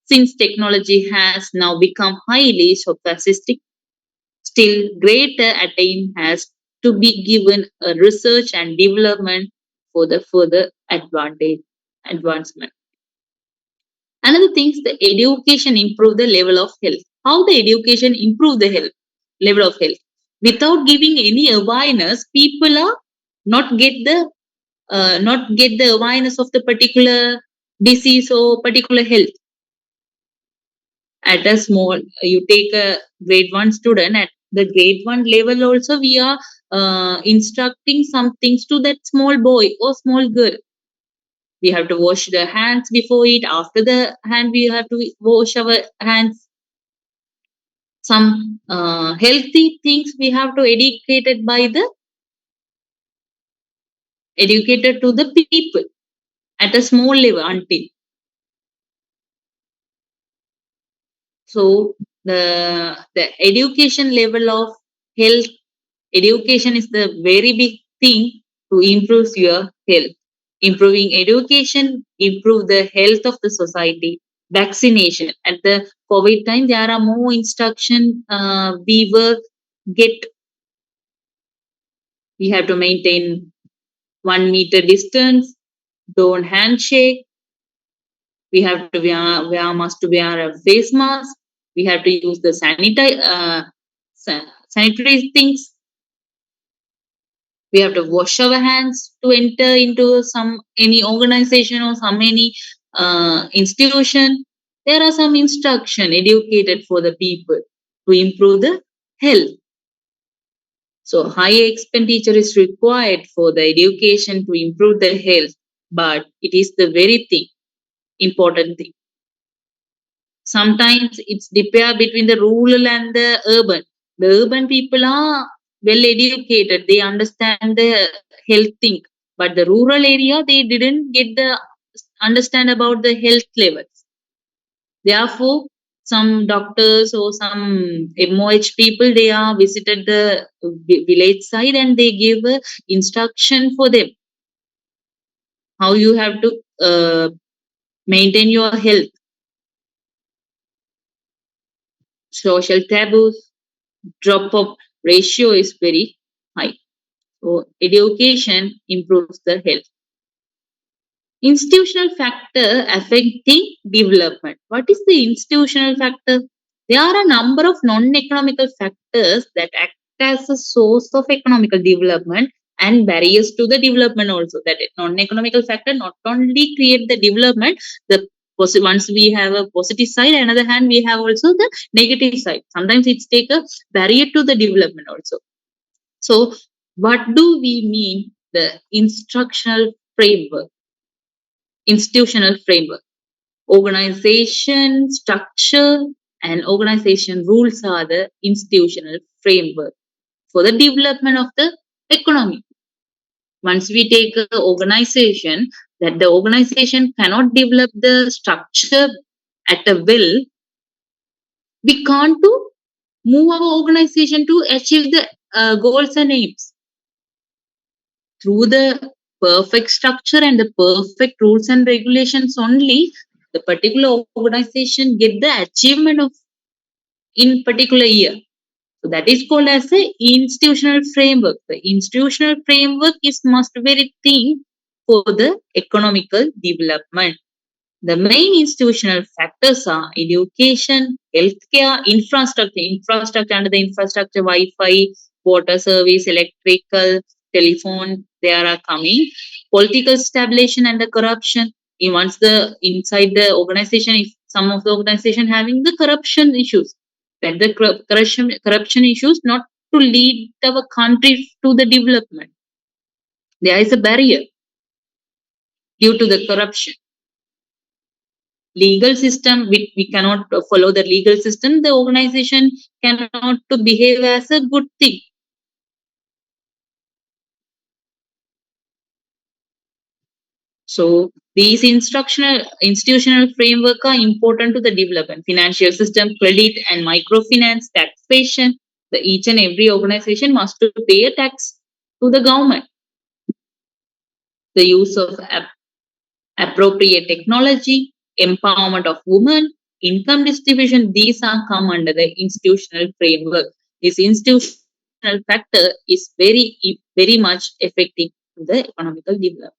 Since technology has now become highly sophisticated, still greater attention has to be given a research and development for the further advancement. Another thing is the education improve the level of health. How the education improve the health level of health? Without giving any awareness, people are not get the awareness of the particular disease or particular health. At a small, you take a grade one student at the grade one level also, we are instructing some things to that small boy or small girl. We have to wash the hands before it. After the hand, we have to wash our hands. Some healthy things we have to educated to the people at a small level until. So the education level of health, education is the very big thing to improve your health. Improving education, improve the health of the society. Vaccination at the COVID time, there are more instruction. We were get. We have to maintain 1 meter distance. Don't handshake. We have to wear a face mask. We have to use the sanitary things. We have to wash our hands to enter into some any organization or some any institution. There are some instruction educated for the people to improve the health. So higher expenditure is required for the education to improve the health, but it is the very thing, important thing. Sometimes it's differ between the rural and the urban. The urban people are well educated, they understand the health thing, but the rural area they didn't get the understand about the health levels. Therefore, some doctors or some MOH people they are visited the village side and they give instruction for them how you have to maintain your health. Social taboos, drop off ratio is very high. So education improves the health. Institutional factor affecting development. What is the institutional factor? There are a number of non-economical factors that act as a source of economical development and barriers to the development also. That non-economical factor not only create the development, the once we have a positive side, another hand we have also the negative side. Sometimes it's take a barrier to the development also. So what do we mean the instructional framework? Institutional framework. Organization, structure, and organization rules are the institutional framework for the development of the economy. Once we take an organization, that the organization cannot develop the structure at a will, we can't to move our organization to achieve the goals and aims through the perfect structure and the perfect rules and regulations only. The particular organization get the achievement of in particular year. So that is called as a institutional framework. The institutional framework is must very thing for the economical development. The main institutional factors are education, healthcare, infrastructure. Infrastructure under the infrastructure, Wi-Fi, water service, electrical, telephone, they are coming. Political stability and the corruption. Once the inside the organization, if some of the organization having the corruption issues, then the corruption issues not to lead our country to the development. There is a barrier due to the corruption. Legal system, we cannot follow the legal system, the organization cannot to behave as a good thing. So these instructional institutional framework are important to the development. Financial system, credit and microfinance, taxation. The each and every organization must to pay a tax to the government. The use of appropriate technology, empowerment of women, income distribution, these are come under the institutional framework. This institutional factor is very much affecting the economical development.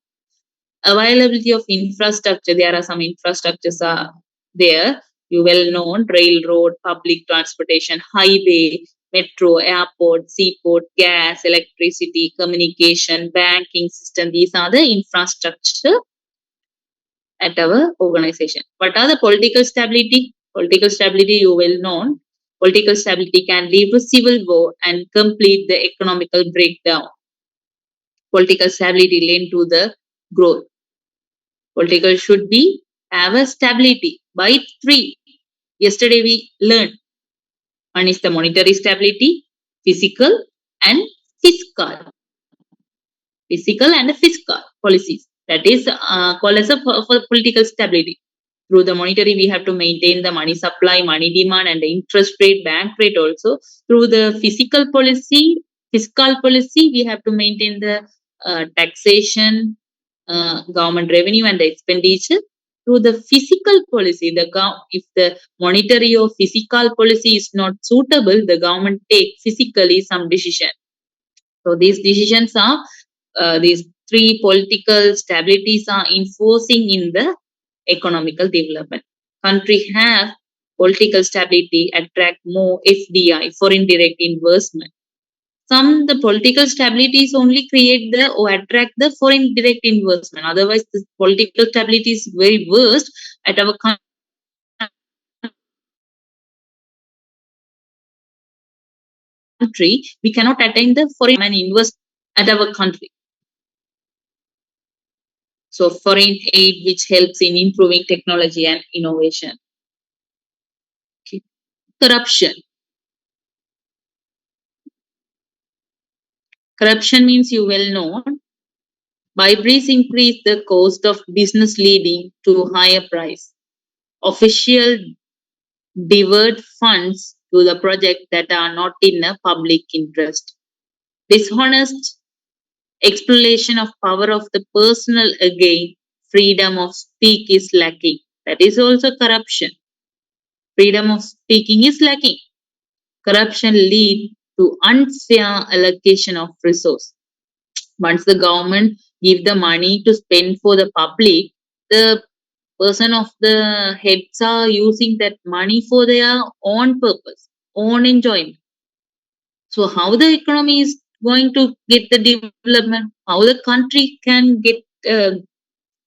Availability of infrastructure, there are some infrastructures are there. You well known railroad, public transportation, highway, metro, airport, seaport, gas, electricity, communication, banking system. These are the infrastructure at our organization. What are the political stability? Political stability, you well known. Political stability can lead to civil war and complete the economical breakdown. Political stability lead to the growth. Political should be have a stability by three. Yesterday we learned one is the monetary stability, physical and fiscal. Physical and fiscal policies. That is called as a for political stability. Through the monetary, we have to maintain the money supply, money demand, and the interest rate, bank rate also. Through the fiscal policy, we have to maintain the taxation, government revenue, and the expenditure. Through the physical policy, if the monetary or physical policy is not suitable, the government take physically some decision. So these decisions are these three political stabilities are enforcing in the economical development. Country have political stability attract more FDI, foreign direct investment. Some the political stabilities only create the or attract the foreign direct investment. Otherwise, the political stability is very worst at our country. We cannot attain the foreign and invest at our country. So foreign aid which helps in improving technology and innovation. Okay. Corruption. Corruption means you well know briberies increase the cost of business leading to higher price. Official divert funds to the project that are not in a public interest. Dishonest exploitation of power of the personal again, freedom of speak is lacking. That is also corruption. Freedom of speaking is lacking. Corruption lead to unfair allocation of resource. Once the government give the money to spend for the public, the person of the heads are using that money for their own purpose, own enjoyment. So how the economy is going to get the development? How the country can get a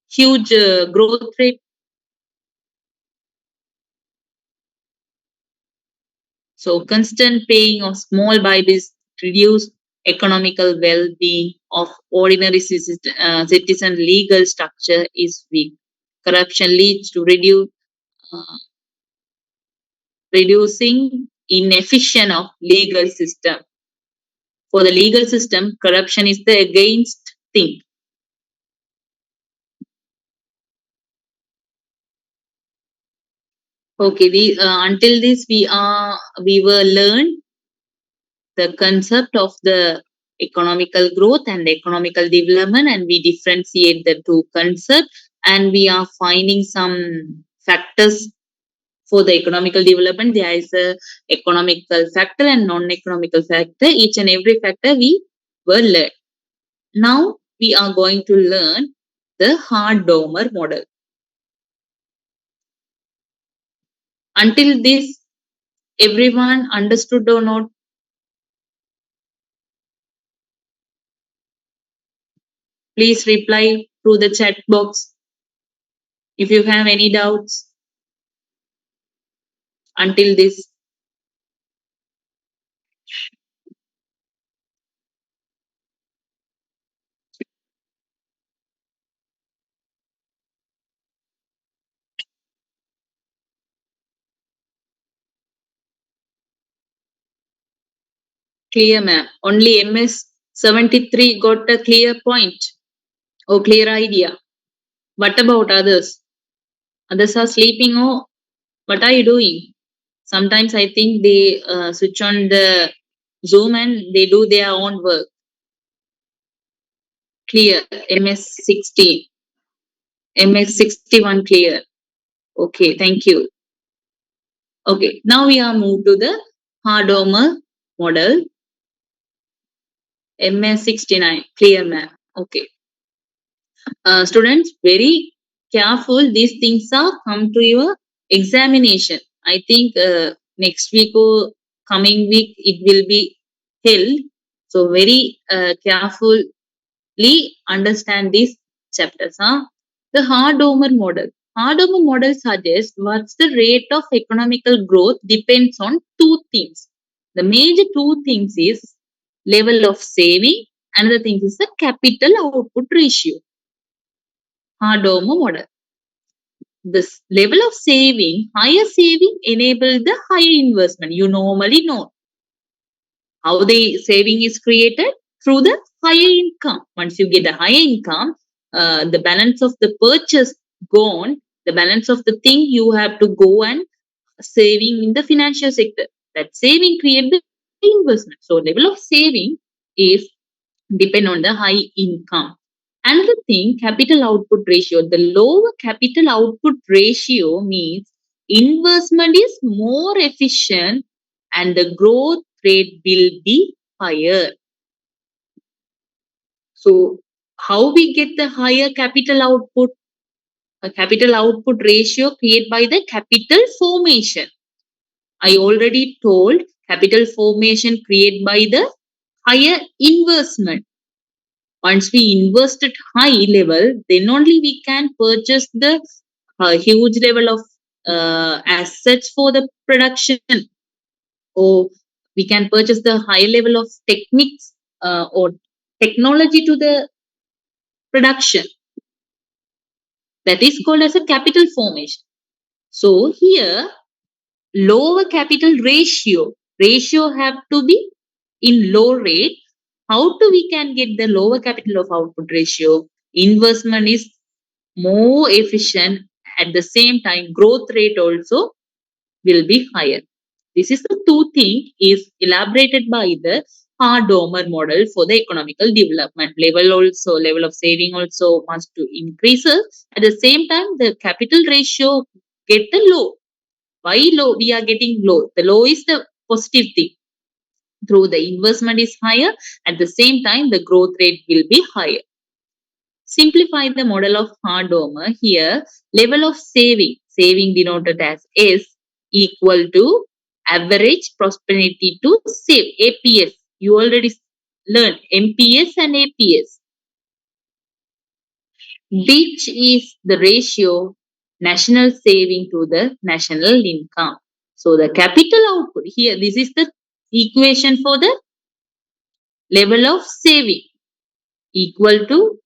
huge growth rate? So constant paying of small bribes reduce economical well-being of ordinary citizen. Legal structure is weak. Corruption leads to uh, reducing inefficient of legal system. For the legal system, corruption is the against thing. Okay, until this we were learned the concept of the economical growth and economical development, and we differentiate the two concepts, and we are finding some factors for the economical development. There is a economical factor and non-economical factor. Each and every factor we were learned. Now we are going to learn the Hardomer model. Until this, everyone understood or not? Please reply through the chat box if you have any doubts until this. Clear, ma'am. Only MS 73 got a clear point or clear idea. What about others? Others are sleeping or what are you doing? Sometimes I think they switch on the Zoom and they do their own work. Clear. MS 16. MS 61 clear. Okay, thank you. Okay, now we are moved to the Hardomer model. MS 69. Clear, ma'am. Okay. Students, very careful. These things are come to your examination. I think next week or coming week it will be held. So very carefully understand these chapters. Huh? The Hardomer model. Hardomer model suggests what's the rate of economical growth depends on two things. The major two things is level of saving. Another thing is the capital output ratio. Hardomer model. This level of saving, higher saving enable the higher investment. You normally know how the saving is created through the higher income. Once you get a higher income, the balance of the purchase gone, the balance of the thing you have to go and saving in the financial sector. That saving create the investment. So level of saving is depend on the high income. Another thing, capital output ratio. The lower capital output ratio means investment is more efficient and the growth rate will be higher. So, how we get the higher capital output? A capital output ratio created by the capital formation. I already told capital formation created by the higher investment. Once we invest at high level, then only we can purchase the huge level of assets for the production, or we can purchase the high level of techniques or technology to the production. That is called as a capital formation. So here, lower capital ratio have to be in low rate. How do we can get the lower capital of output ratio? Investment is more efficient. At the same time, growth rate also will be higher. This is the two thing is elaborated by the Hardomer model for the economical development. Level of saving also must to increases. At the same time, the capital ratio get the low. Why low? We are getting low. The low is the positive thing. Through the investment is higher. At the same time, the growth rate will be higher. Simplify the model of Hardomer here. Level of saving denoted as S equal to average prosperity to save, APS. You already learned MPS and APS, which is the ratio national saving to the national income. So the capital output here, this is the equation for the level of saving equal to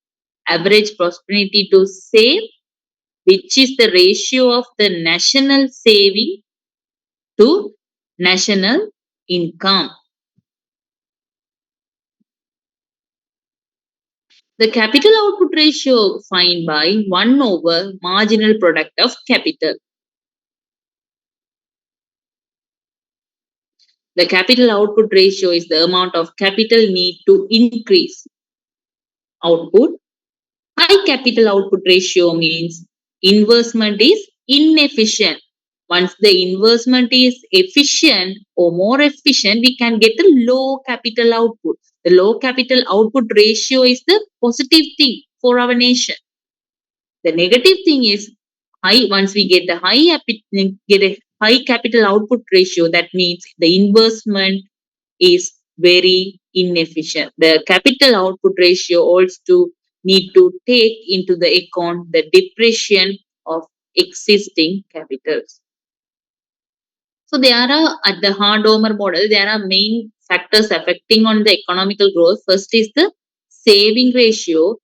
average prosperity to save, which is the ratio of the national saving to national income. The capital output ratio find by 1 over marginal product of capital. The capital output ratio is the amount of capital need to increase output. High capital output ratio means investment is inefficient. Once the investment is efficient or more efficient, we can get the low capital output. The low capital output ratio is the positive thing for our nation. The negative thing is high. Once we get the get a high capital output ratio, that means the investment is very inefficient. The capital output ratio also need to take into the account the depreciation of existing capitals. So there are at the Hardomer model, there are main factors affecting on the economical growth. First is the saving ratio.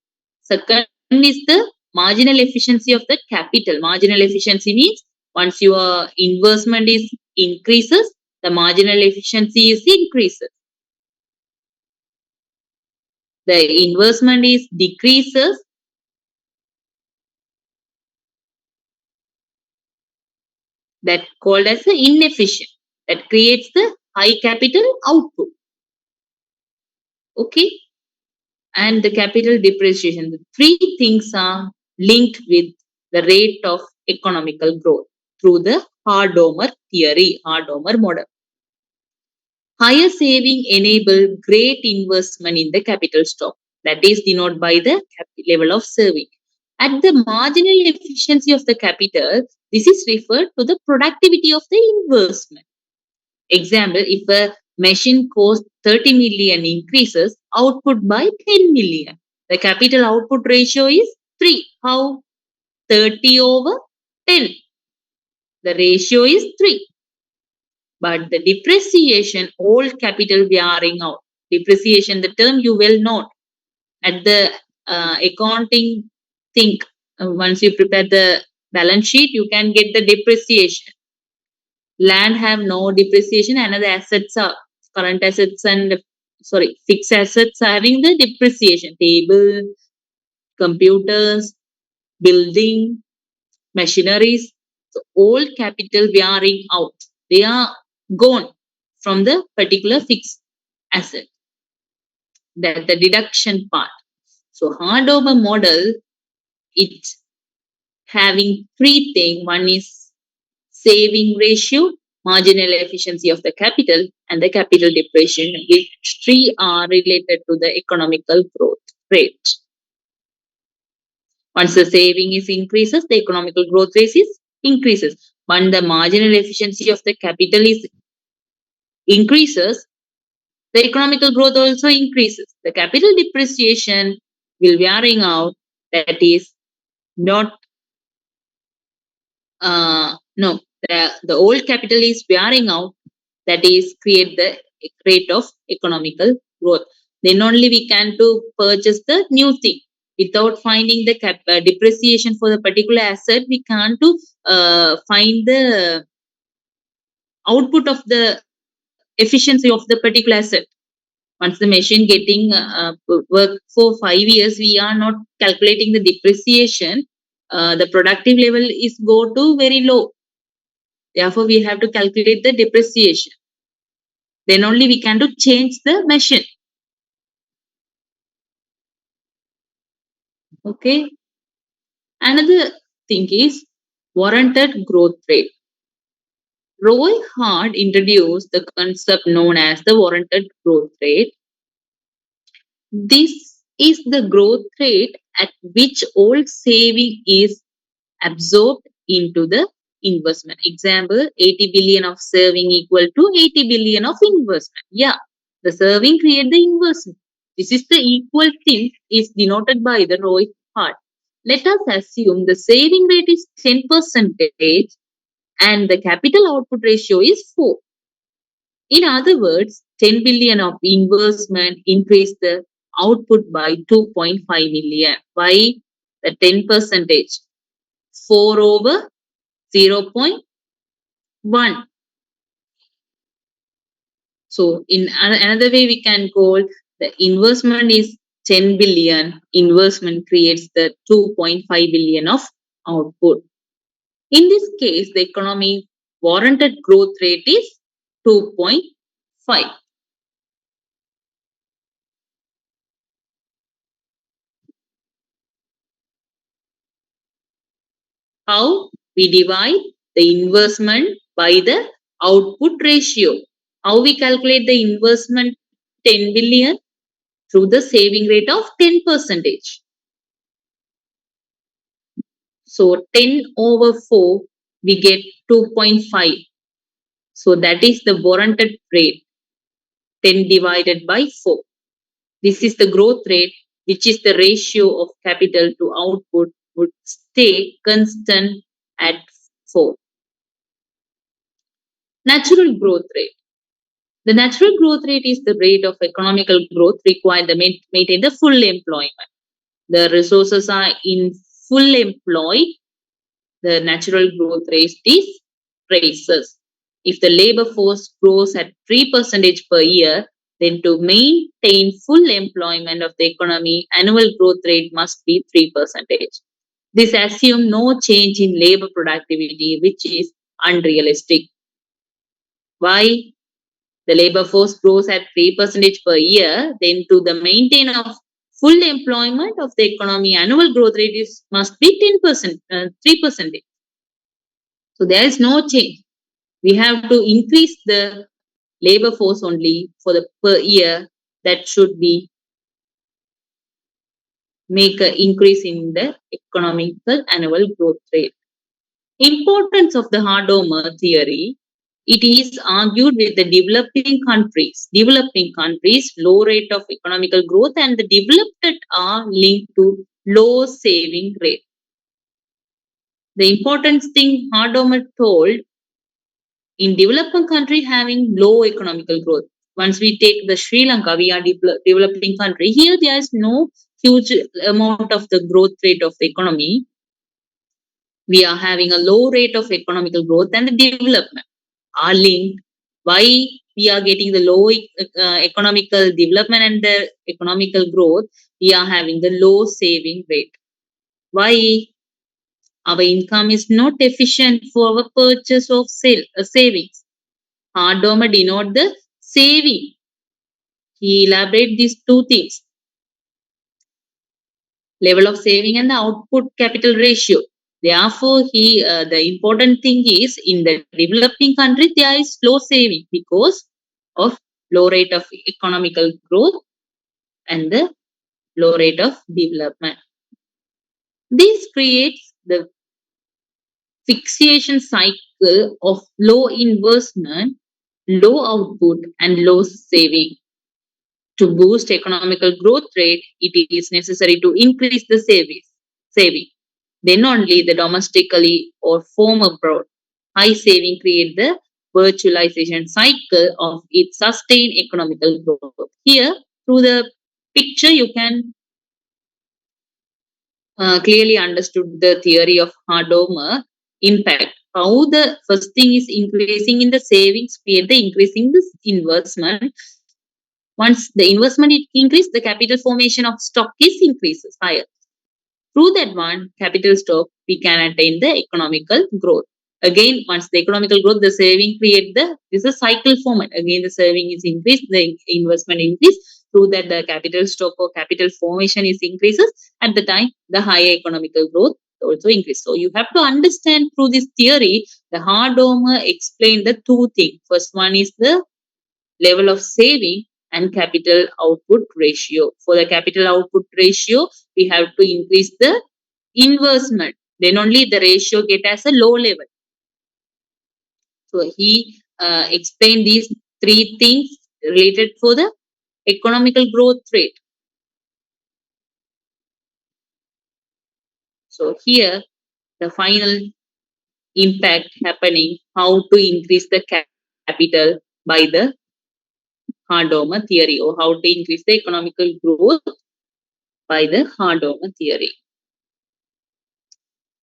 Second is the marginal efficiency of the capital. Marginal efficiency means once your investment is increases, the marginal efficiency is increases. The investment is decreases, that called as the inefficient, that creates the high capital output. Okay, and the capital depreciation. The three things are linked with the rate of economical growth through the Hardomer theory, Hardomer model. Higher saving enable great investment in the capital stock. That is denoted by the level of saving. At the marginal efficiency of the capital, this is referred to the productivity of the investment. Example, if a machine costs 30 million increases output by 10 million, the capital output ratio is 3. How? 30 over 10. The ratio is 3. But the depreciation, all capital wearing out. Depreciation, the term you will know at the accounting thing. Once you prepare the balance sheet, you can get the depreciation. Land have no depreciation, and other assets are current assets and fixed assets having the depreciation. Table, computers, building, machineries. So all capital wearing out. They are gone from the particular fixed asset. That the deduction part. So Hardover model, it's having three things. One is saving ratio, marginal efficiency of the capital, and the capital depreciation. Which three are related to the economical growth rate. Once the saving is increases, the economical growth rate is increases. When the marginal efficiency of the capital is increases, the economical growth also increases. The capital depreciation will wearing out, that is not no, the old capital is wearing out, that is create the rate of economical growth. Then only we can to purchase the new thing. Without finding the depreciation for the particular asset, we can't to find the output of the efficiency of the particular asset. Once the machine getting work for 5 years, we are not calculating the depreciation. The productive level is go to very low. Therefore, we have to calculate the depreciation. Then only we can to change the machine. Okay. Another thing is warranted growth rate. Roy Hart introduced the concept known as the warranted growth rate. This is the growth rate at which all saving is absorbed into the investment. Example, 80 billion of saving equal to 80 billion of investment. Yeah, the saving create the investment. This is the equal thing is denoted by the Roy Hart. Let us assume the saving rate is 10% and the capital output ratio is 4. In other words, 10 billion of investment increased the output by 2.5 million. Why? The 10 percentage. 4 over 0.1. So in another way, we can call the investment is 10 billion. Investment creates the 2.5 billion of output. In this case, the economy warranted growth rate is 2.5. 5. How we divide the investment by the output ratio. How we calculate the investment 10 billion through the saving rate of 10 percentage. So 10 over 4, we get 2.5. So that is the warranted rate, 10 divided by 4. This is the growth rate, which is the ratio of capital to output would stay constant at 4. Natural growth rate. The natural growth rate is the rate of economical growth required to maintain the full employment. The resources are in full employ, the natural growth rate is raises. If the labor force grows at 3% per year, then to maintain full employment of the economy, annual growth rate must be 3%. This assumes no change in labor productivity, which is unrealistic. Why? The labor force grows at 3% per year, then to the maintain of full employment of the economy, annual growth rate is must be 10%, 3%. So there is no change. We have to increase the labor force only for the per year. That should be make an increase in the economical annual growth rate. Importance of the Hardomer theory. It is argued with the developing countries. Developing countries, low rate of economical growth and the developed are linked to low saving rate. The important thing Hardomer told, in developing country having low economical growth. Once we take the Sri Lanka, we are developing country. Here there is no huge amount of the growth rate of the economy. We are having a low rate of economical growth and the development are linked. Why we are getting the low economical development and the economical growth? We are having the low saving rate. Why? Our income is not efficient for our purchase of savings. Hardomer denote the saving. He elaborate these two things. Level of saving and the output capital ratio. Therefore, the important thing is in the developing country there is low saving because of low rate of economical growth and the low rate of development. This creates the fixation cycle of low investment, low output, and low saving. To boost economical growth rate, it is necessary to increase the saving. Then only the domestically or form abroad. High saving create the virtualization cycle of its sustained economical growth. Here, through the picture, you can clearly understood the theory of Hardomer impact. How the first thing is increasing in the savings, create the increasing this investment. Once the investment it increase, the capital formation of stock is increases higher. Through that one capital stock, we can attain the economical growth. Again, once the economical growth, the saving create this is a cycle format. Again, the saving is increased, the investment increase. Through that, the capital stock or capital formation is increases. At the time, the higher economical growth also increase. So you have to understand through this theory, the Hardomer explained the two things. First one is the level of saving and capital output ratio. For the capital output ratio, we have to increase the investment. Then only the ratio get as a low level. So he explained these three things related for the economical growth rate. So here the final impact happening, how to increase the capital by the Hardomer theory, or how to increase the economical growth by the Hardomer theory.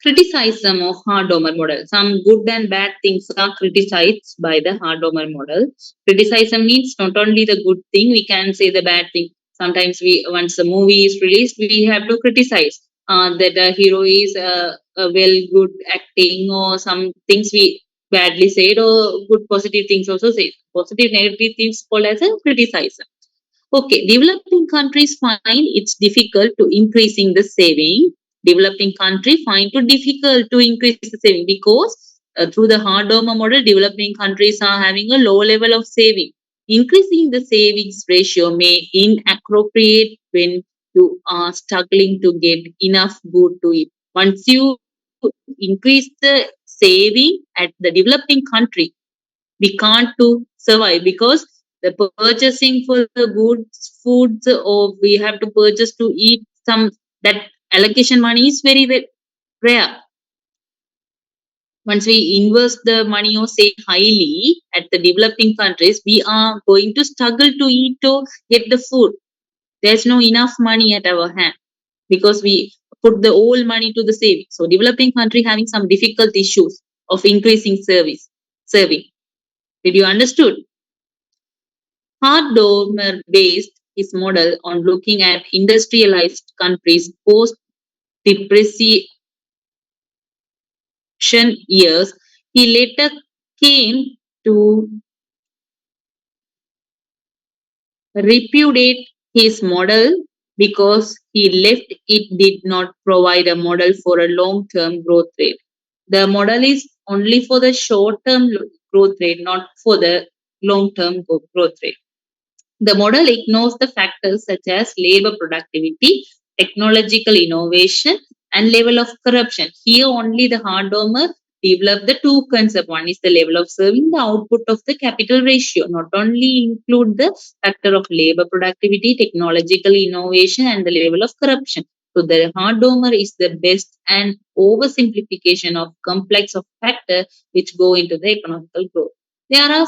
Criticism of Hardomer model. Some good and bad things are criticized by the Hardomer model. Criticism means not only the good thing, we can say the bad thing. Sometimes once the movie is released, we have to criticize that the hero is a well good acting or some things badly said or good positive things also said. Positive, negative things called as a criticism. Okay, developing countries find it's difficult to increasing the saving. Developing country find it difficult to increase the saving because through the hard donor model, developing countries are having a low level of saving. Increasing the savings ratio may inappropriate when you are struggling to get enough good to eat. Once you increase the saving at the developing country, we can't to survive because the purchasing for the goods foods or we have to purchase to eat some that allocation money is very, very rare. Once we invest the money or say highly at the developing countries, we are going to struggle to eat to get the food. There's no enough money at our hand because we put the whole money to the saving. So developing country having some difficult issues of increasing serving. Did you understood? Hardomer based his model on looking at industrialized countries post depreciation years. He later came to repudiate his model because he left it did not provide a model for a long term growth rate. The model is only for the short term growth rate, not for the long term growth rate. The model ignores the factors such as labor productivity, technological innovation, and level of corruption. Here only the Hardomer developed the two concepts. One is the level of serving, the output of the capital ratio, not only include the factor of labor productivity, technological innovation, and the level of corruption. So the Hardomer is the best and oversimplification of complex of factors which go into the economical growth. There are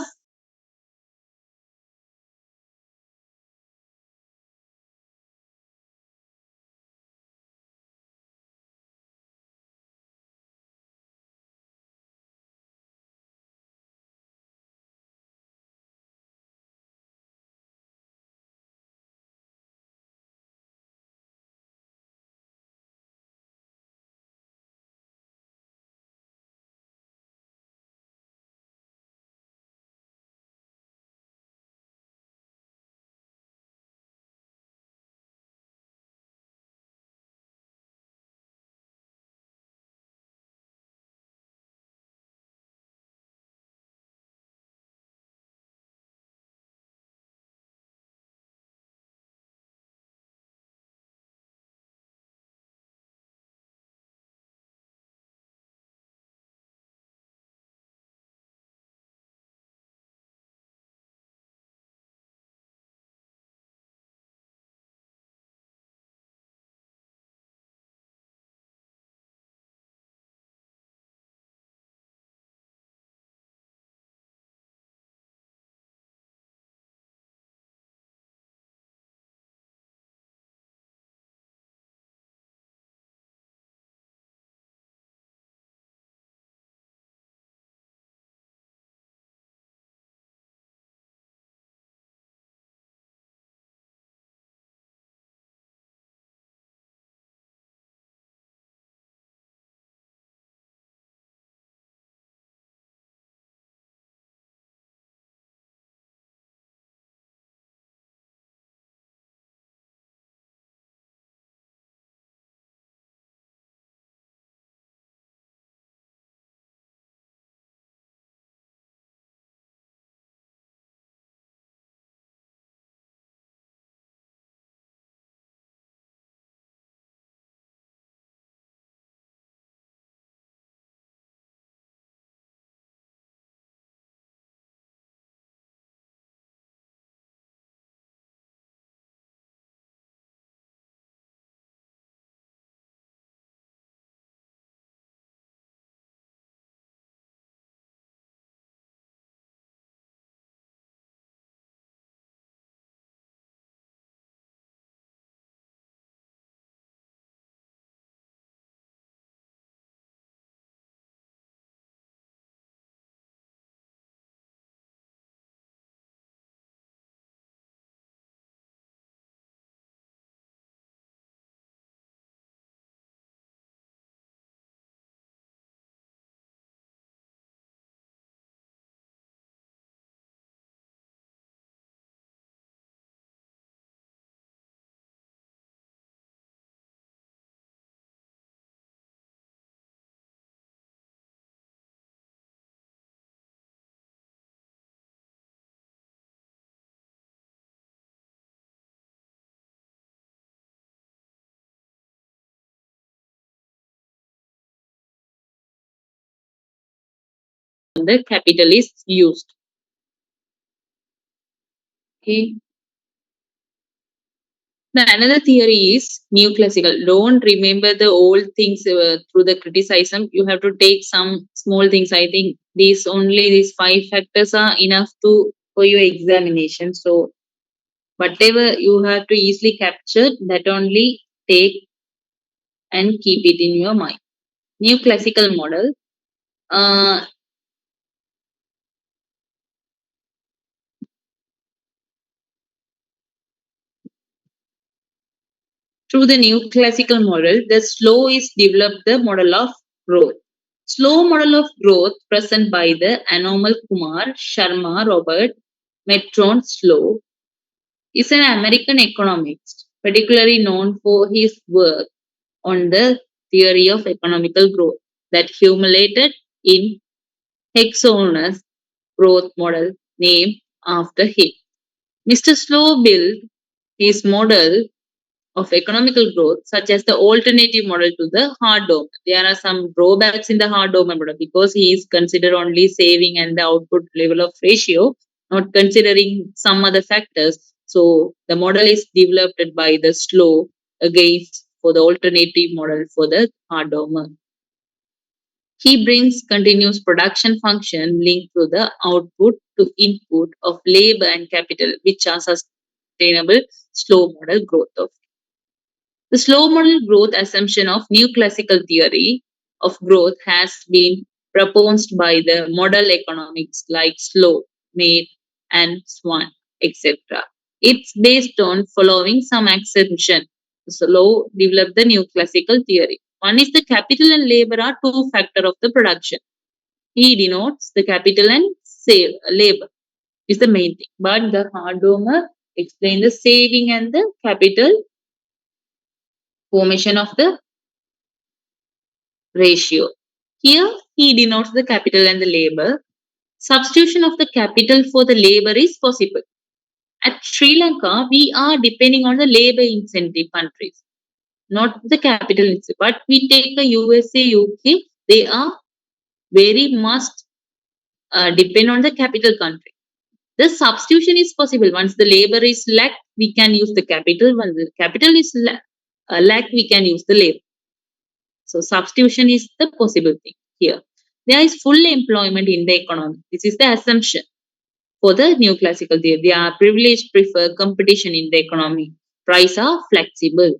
the capital is used. Okay. The another theory is neoclassical. Don't remember the old things through the criticism. You have to take some small things. I think these five factors are enough to for your examination. So whatever you have to easily capture, that only take and keep it in your mind. Neoclassical model. Uh, Through the new classical model, the slow is developed the model of growth. Slow model of growth present by the Anomal Kumar Sharma Robert Metron Slow is an American economist, particularly known for his work on the theory of economical growth that accumulated in hexagonal growth model named after him. Mr. Slow built his model of economical growth, such as the alternative model to the hard dome. There are some drawbacks in the hard dome model because he is considered only saving and the output level of ratio, not considering some other factors. So the model is developed by the slow against for the alternative model for the hard dome. He brings continuous production function linked to the output to input of labor and capital, which are sustainable slow model growth of the slow model growth assumption of new classical theory of growth has been proposed by the model economics like Slow, Maid, and Swan, etc. It's based on following some assumption. Slow developed the new classical theory. One is the capital and labor are two factor of the production. He denotes the capital and save labor is the main thing. But the Hardomer explain the saving and the capital formation of the ratio. Here he denotes the capital and the labor. Substitution of the capital for the labor is possible. At Sri Lanka, we are depending on the labor incentive countries, not the capital incentive. But we take the USA, UK, they are very much depend on the capital country. The substitution is possible. Once the labor is lack, we can use the capital. When the capital is lack, we can use the labor. So substitution is the possible thing here. There is full employment in the economy. This is the assumption for the new classical theory. They are privileged prefer competition in the economy. Price are flexible.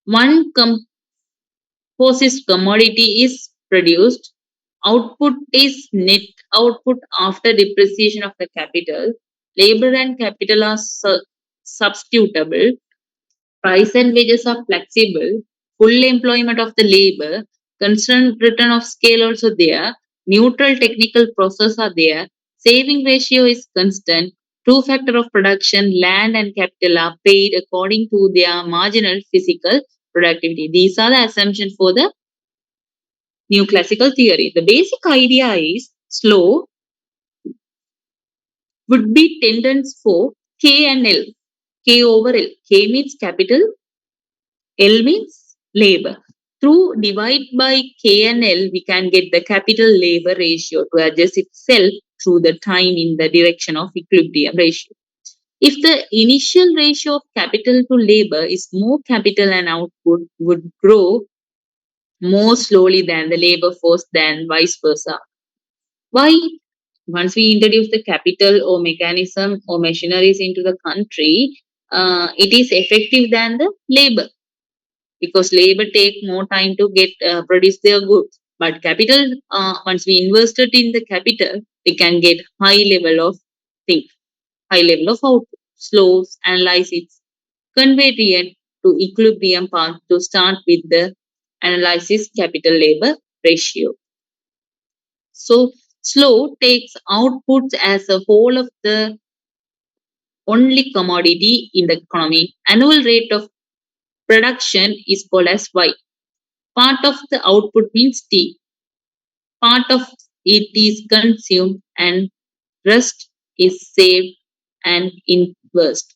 One composite commodity is produced. Output is net output after depreciation of the capital. Labor and capital are substitutable. Price and wages are flexible. Full employment of the labor. Constant return of scale also there. Neutral technical process are there. Saving ratio is constant. Two factor of production, land and capital are paid according to their marginal physical productivity. These are the assumptions for the new classical theory. The basic idea is slow would be tendons for K and L. K over L. K means capital, L means labor. Through divide by K and L, we can get the capital labor ratio to adjust itself through the time in the direction of equilibrium ratio. If the initial ratio of capital to labor is more, capital and output would grow more slowly than the labor force than vice versa. Why? Once we introduce the capital or mechanism or machineries into the country, it is effective than the labor because labor take more time to get produce their goods. But capital, once we invested in the capital, we can get high level of things, high level of output. Slows analyze its convenience to equilibrium path to start with the analysis capital labor ratio. So slow takes outputs as a whole of the only commodity in the economy. Annual rate of production is called as Y. Part of the output means T. Part of it is consumed and rest is saved and invested.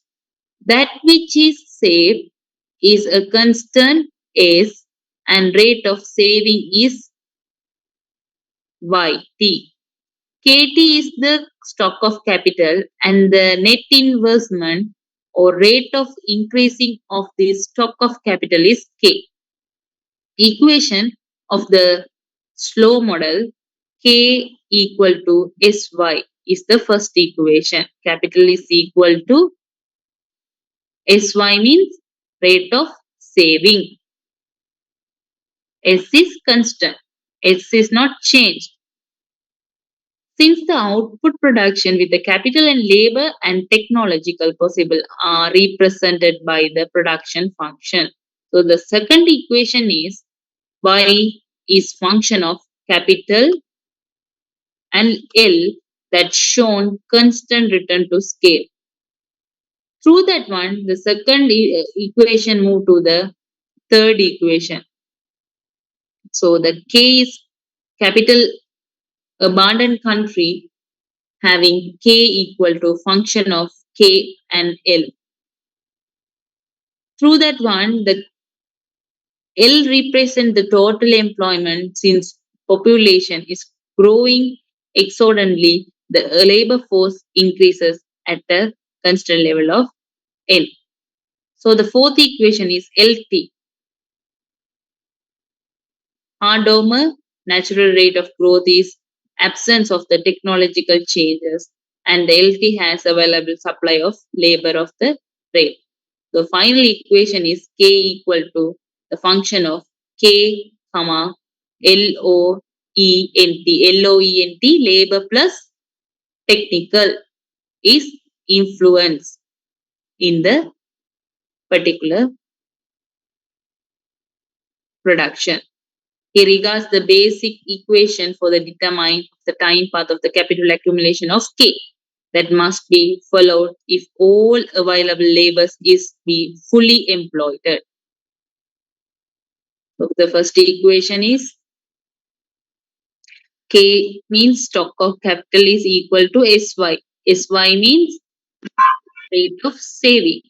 That which is saved is a constant S and rate of saving is Y, T. KT is the stock of capital and the net investment or rate of increasing of the stock of capital is K. Equation of the slow model K equal to SY is the first equation. Capital is equal to SY means rate of saving. S is constant. S is not changed. Since the output production with the capital and labor and technological possible are represented by the production function. So the second equation is Y is function of capital and L that shown constant return to scale. Through that one, the second equation move to the third equation. So the K is capital abundant country having K equal to function of K and L. Through that one, the L represent the total employment since population is growing exorbitantly, the labor force increases at a constant level of L. So the fourth equation is LT. Hardomer natural rate of growth is absence of the technological changes and the LT has available supply of labor of the rate. The final equation is K equal to the function of K, comma, LOENT, labor plus technical is influence in the particular production. He regards the basic equation for the determine the time path of the capital accumulation of K that must be followed if all available labors is be fully employed. So the first equation is K means stock of capital is equal to SY. SY means rate of saving.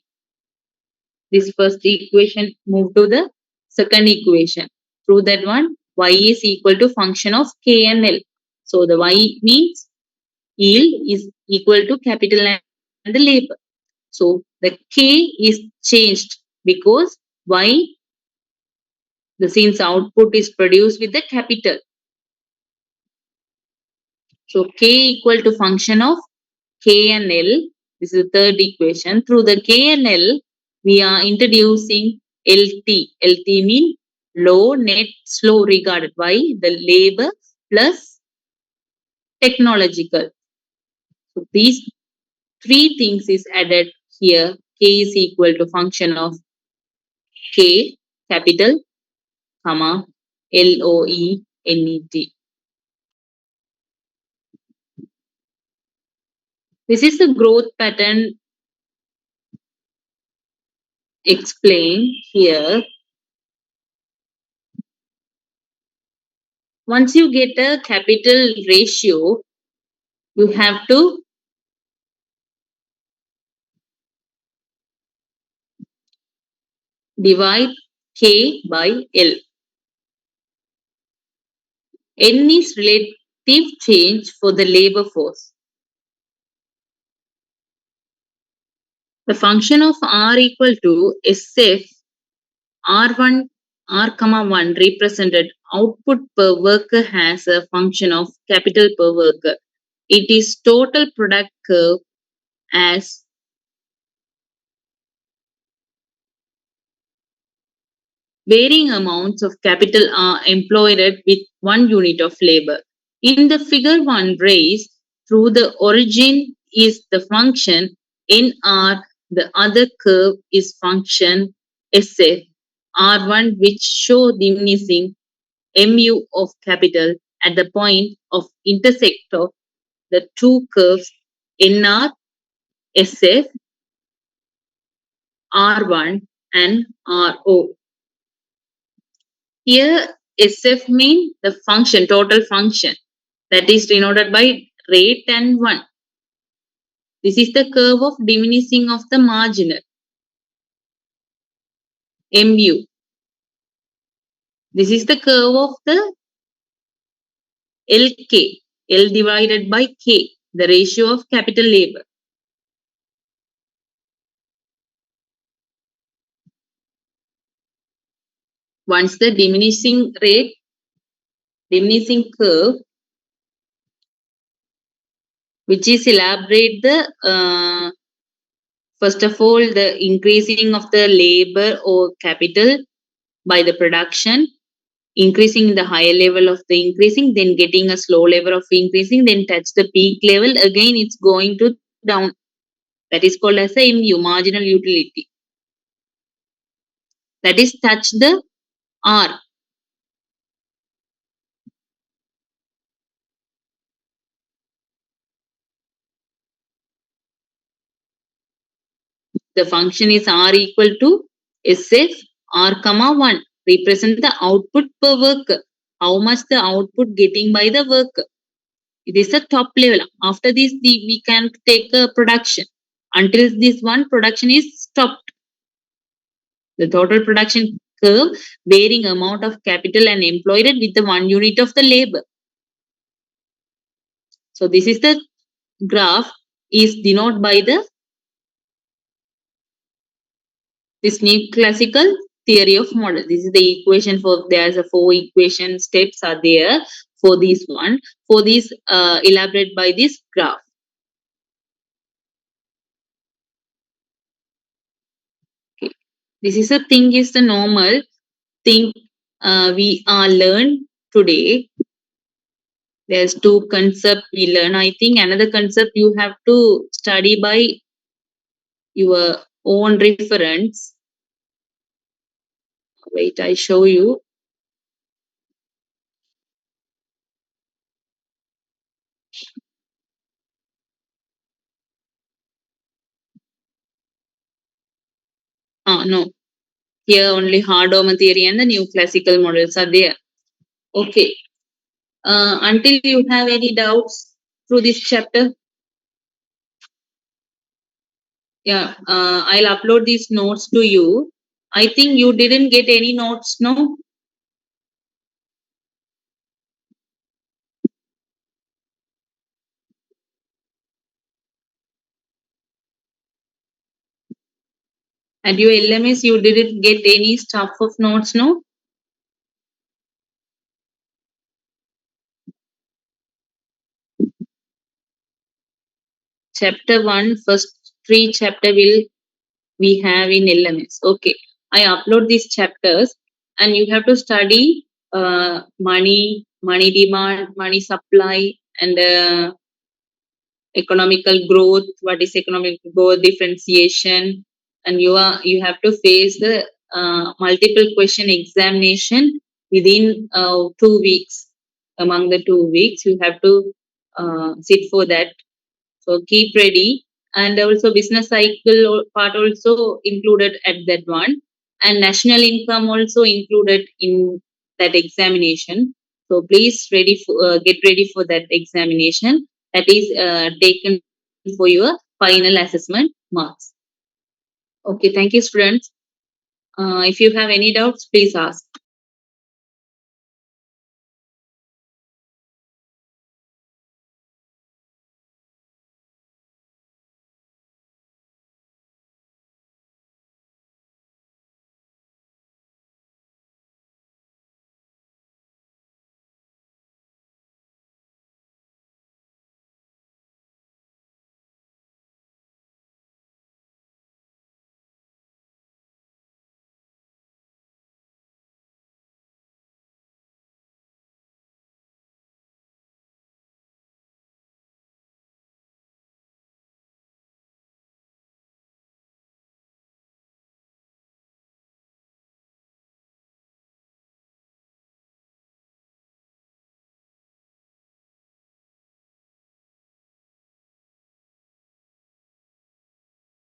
This first equation move to the second equation. Through that one, Y is equal to function of K and L. So the Y means yield is equal to capital and the labor. So the K is changed because Y, the since output is produced with the capital. So K equal to function of K and L. This is the third equation. Through the K and L, we are introducing LT. LT means low net slow regarded by the labor plus technological. So these three things is added here. K is equal to function of K capital, comma, LOENET. This is the growth pattern explained here. Once you get a capital ratio, you have to divide K by L. N is relative change for the labor force. The function of R equal to SF R1 R comma 1 represented output per worker has a function of capital per worker. It is total product curve as varying amounts of capital are employed with 1 unit of labor. In the figure 1 raised through the origin is the function NR, the other curve is function SF, R1 which show diminishing MU of capital at the point of intersect of the two curves NR, SF, R1 and RO. Here SF means the function, total function that is denoted by rate and 1. This is the curve of diminishing of the marginal MU. This is the curve of the LK. L divided by K, the ratio of capital labor. Once the diminishing curve, which is elaborate the first of all the increasing of the labor or capital by the production, increasing the higher level of the increasing, then getting a slow level of increasing, then touch the peak level, again it's going to down. That is called as a marginal utility. That is touch the R. The function is R equal to SF R comma 1. Represent the output per worker. How much the output getting by the worker. It is the top level. After this, we can take a production. Until this one production is stopped. The total production curve bearing amount of capital and employed with the 1 unit of the labor. So this is the graph is denoted by this new classical theory of model. This is the equation for there's a 4 equation steps are there for this one. For this elaborate by this graph. Okay. This is a thing is the normal thing we are learned today. There's two concept we learn. I think another concept you have to study by your own reference. Wait, I show you. No. Here only Hard-Ormer theory and the new classical models are there. Okay. Until you have any doubts through this chapter, yeah, I'll upload these notes to you. I think you didn't get any notes, no? At your LMS, you didn't get any stuff of notes, no? Chapter 1, first 3 chapter will we have in LMS. Okay, I upload these chapters and you have to study money demand, money supply, and economical growth. What is economic growth? Differentiation, and you have to face the multiple question examination within 2 weeks. Among the 2 weeks, you have to sit for that. So keep ready. And also business cycle part also included at that one. And national income also included in that examination. So please get ready for that examination. That is taken for your final assessment marks. Okay, thank you, students. If you have any doubts, please ask.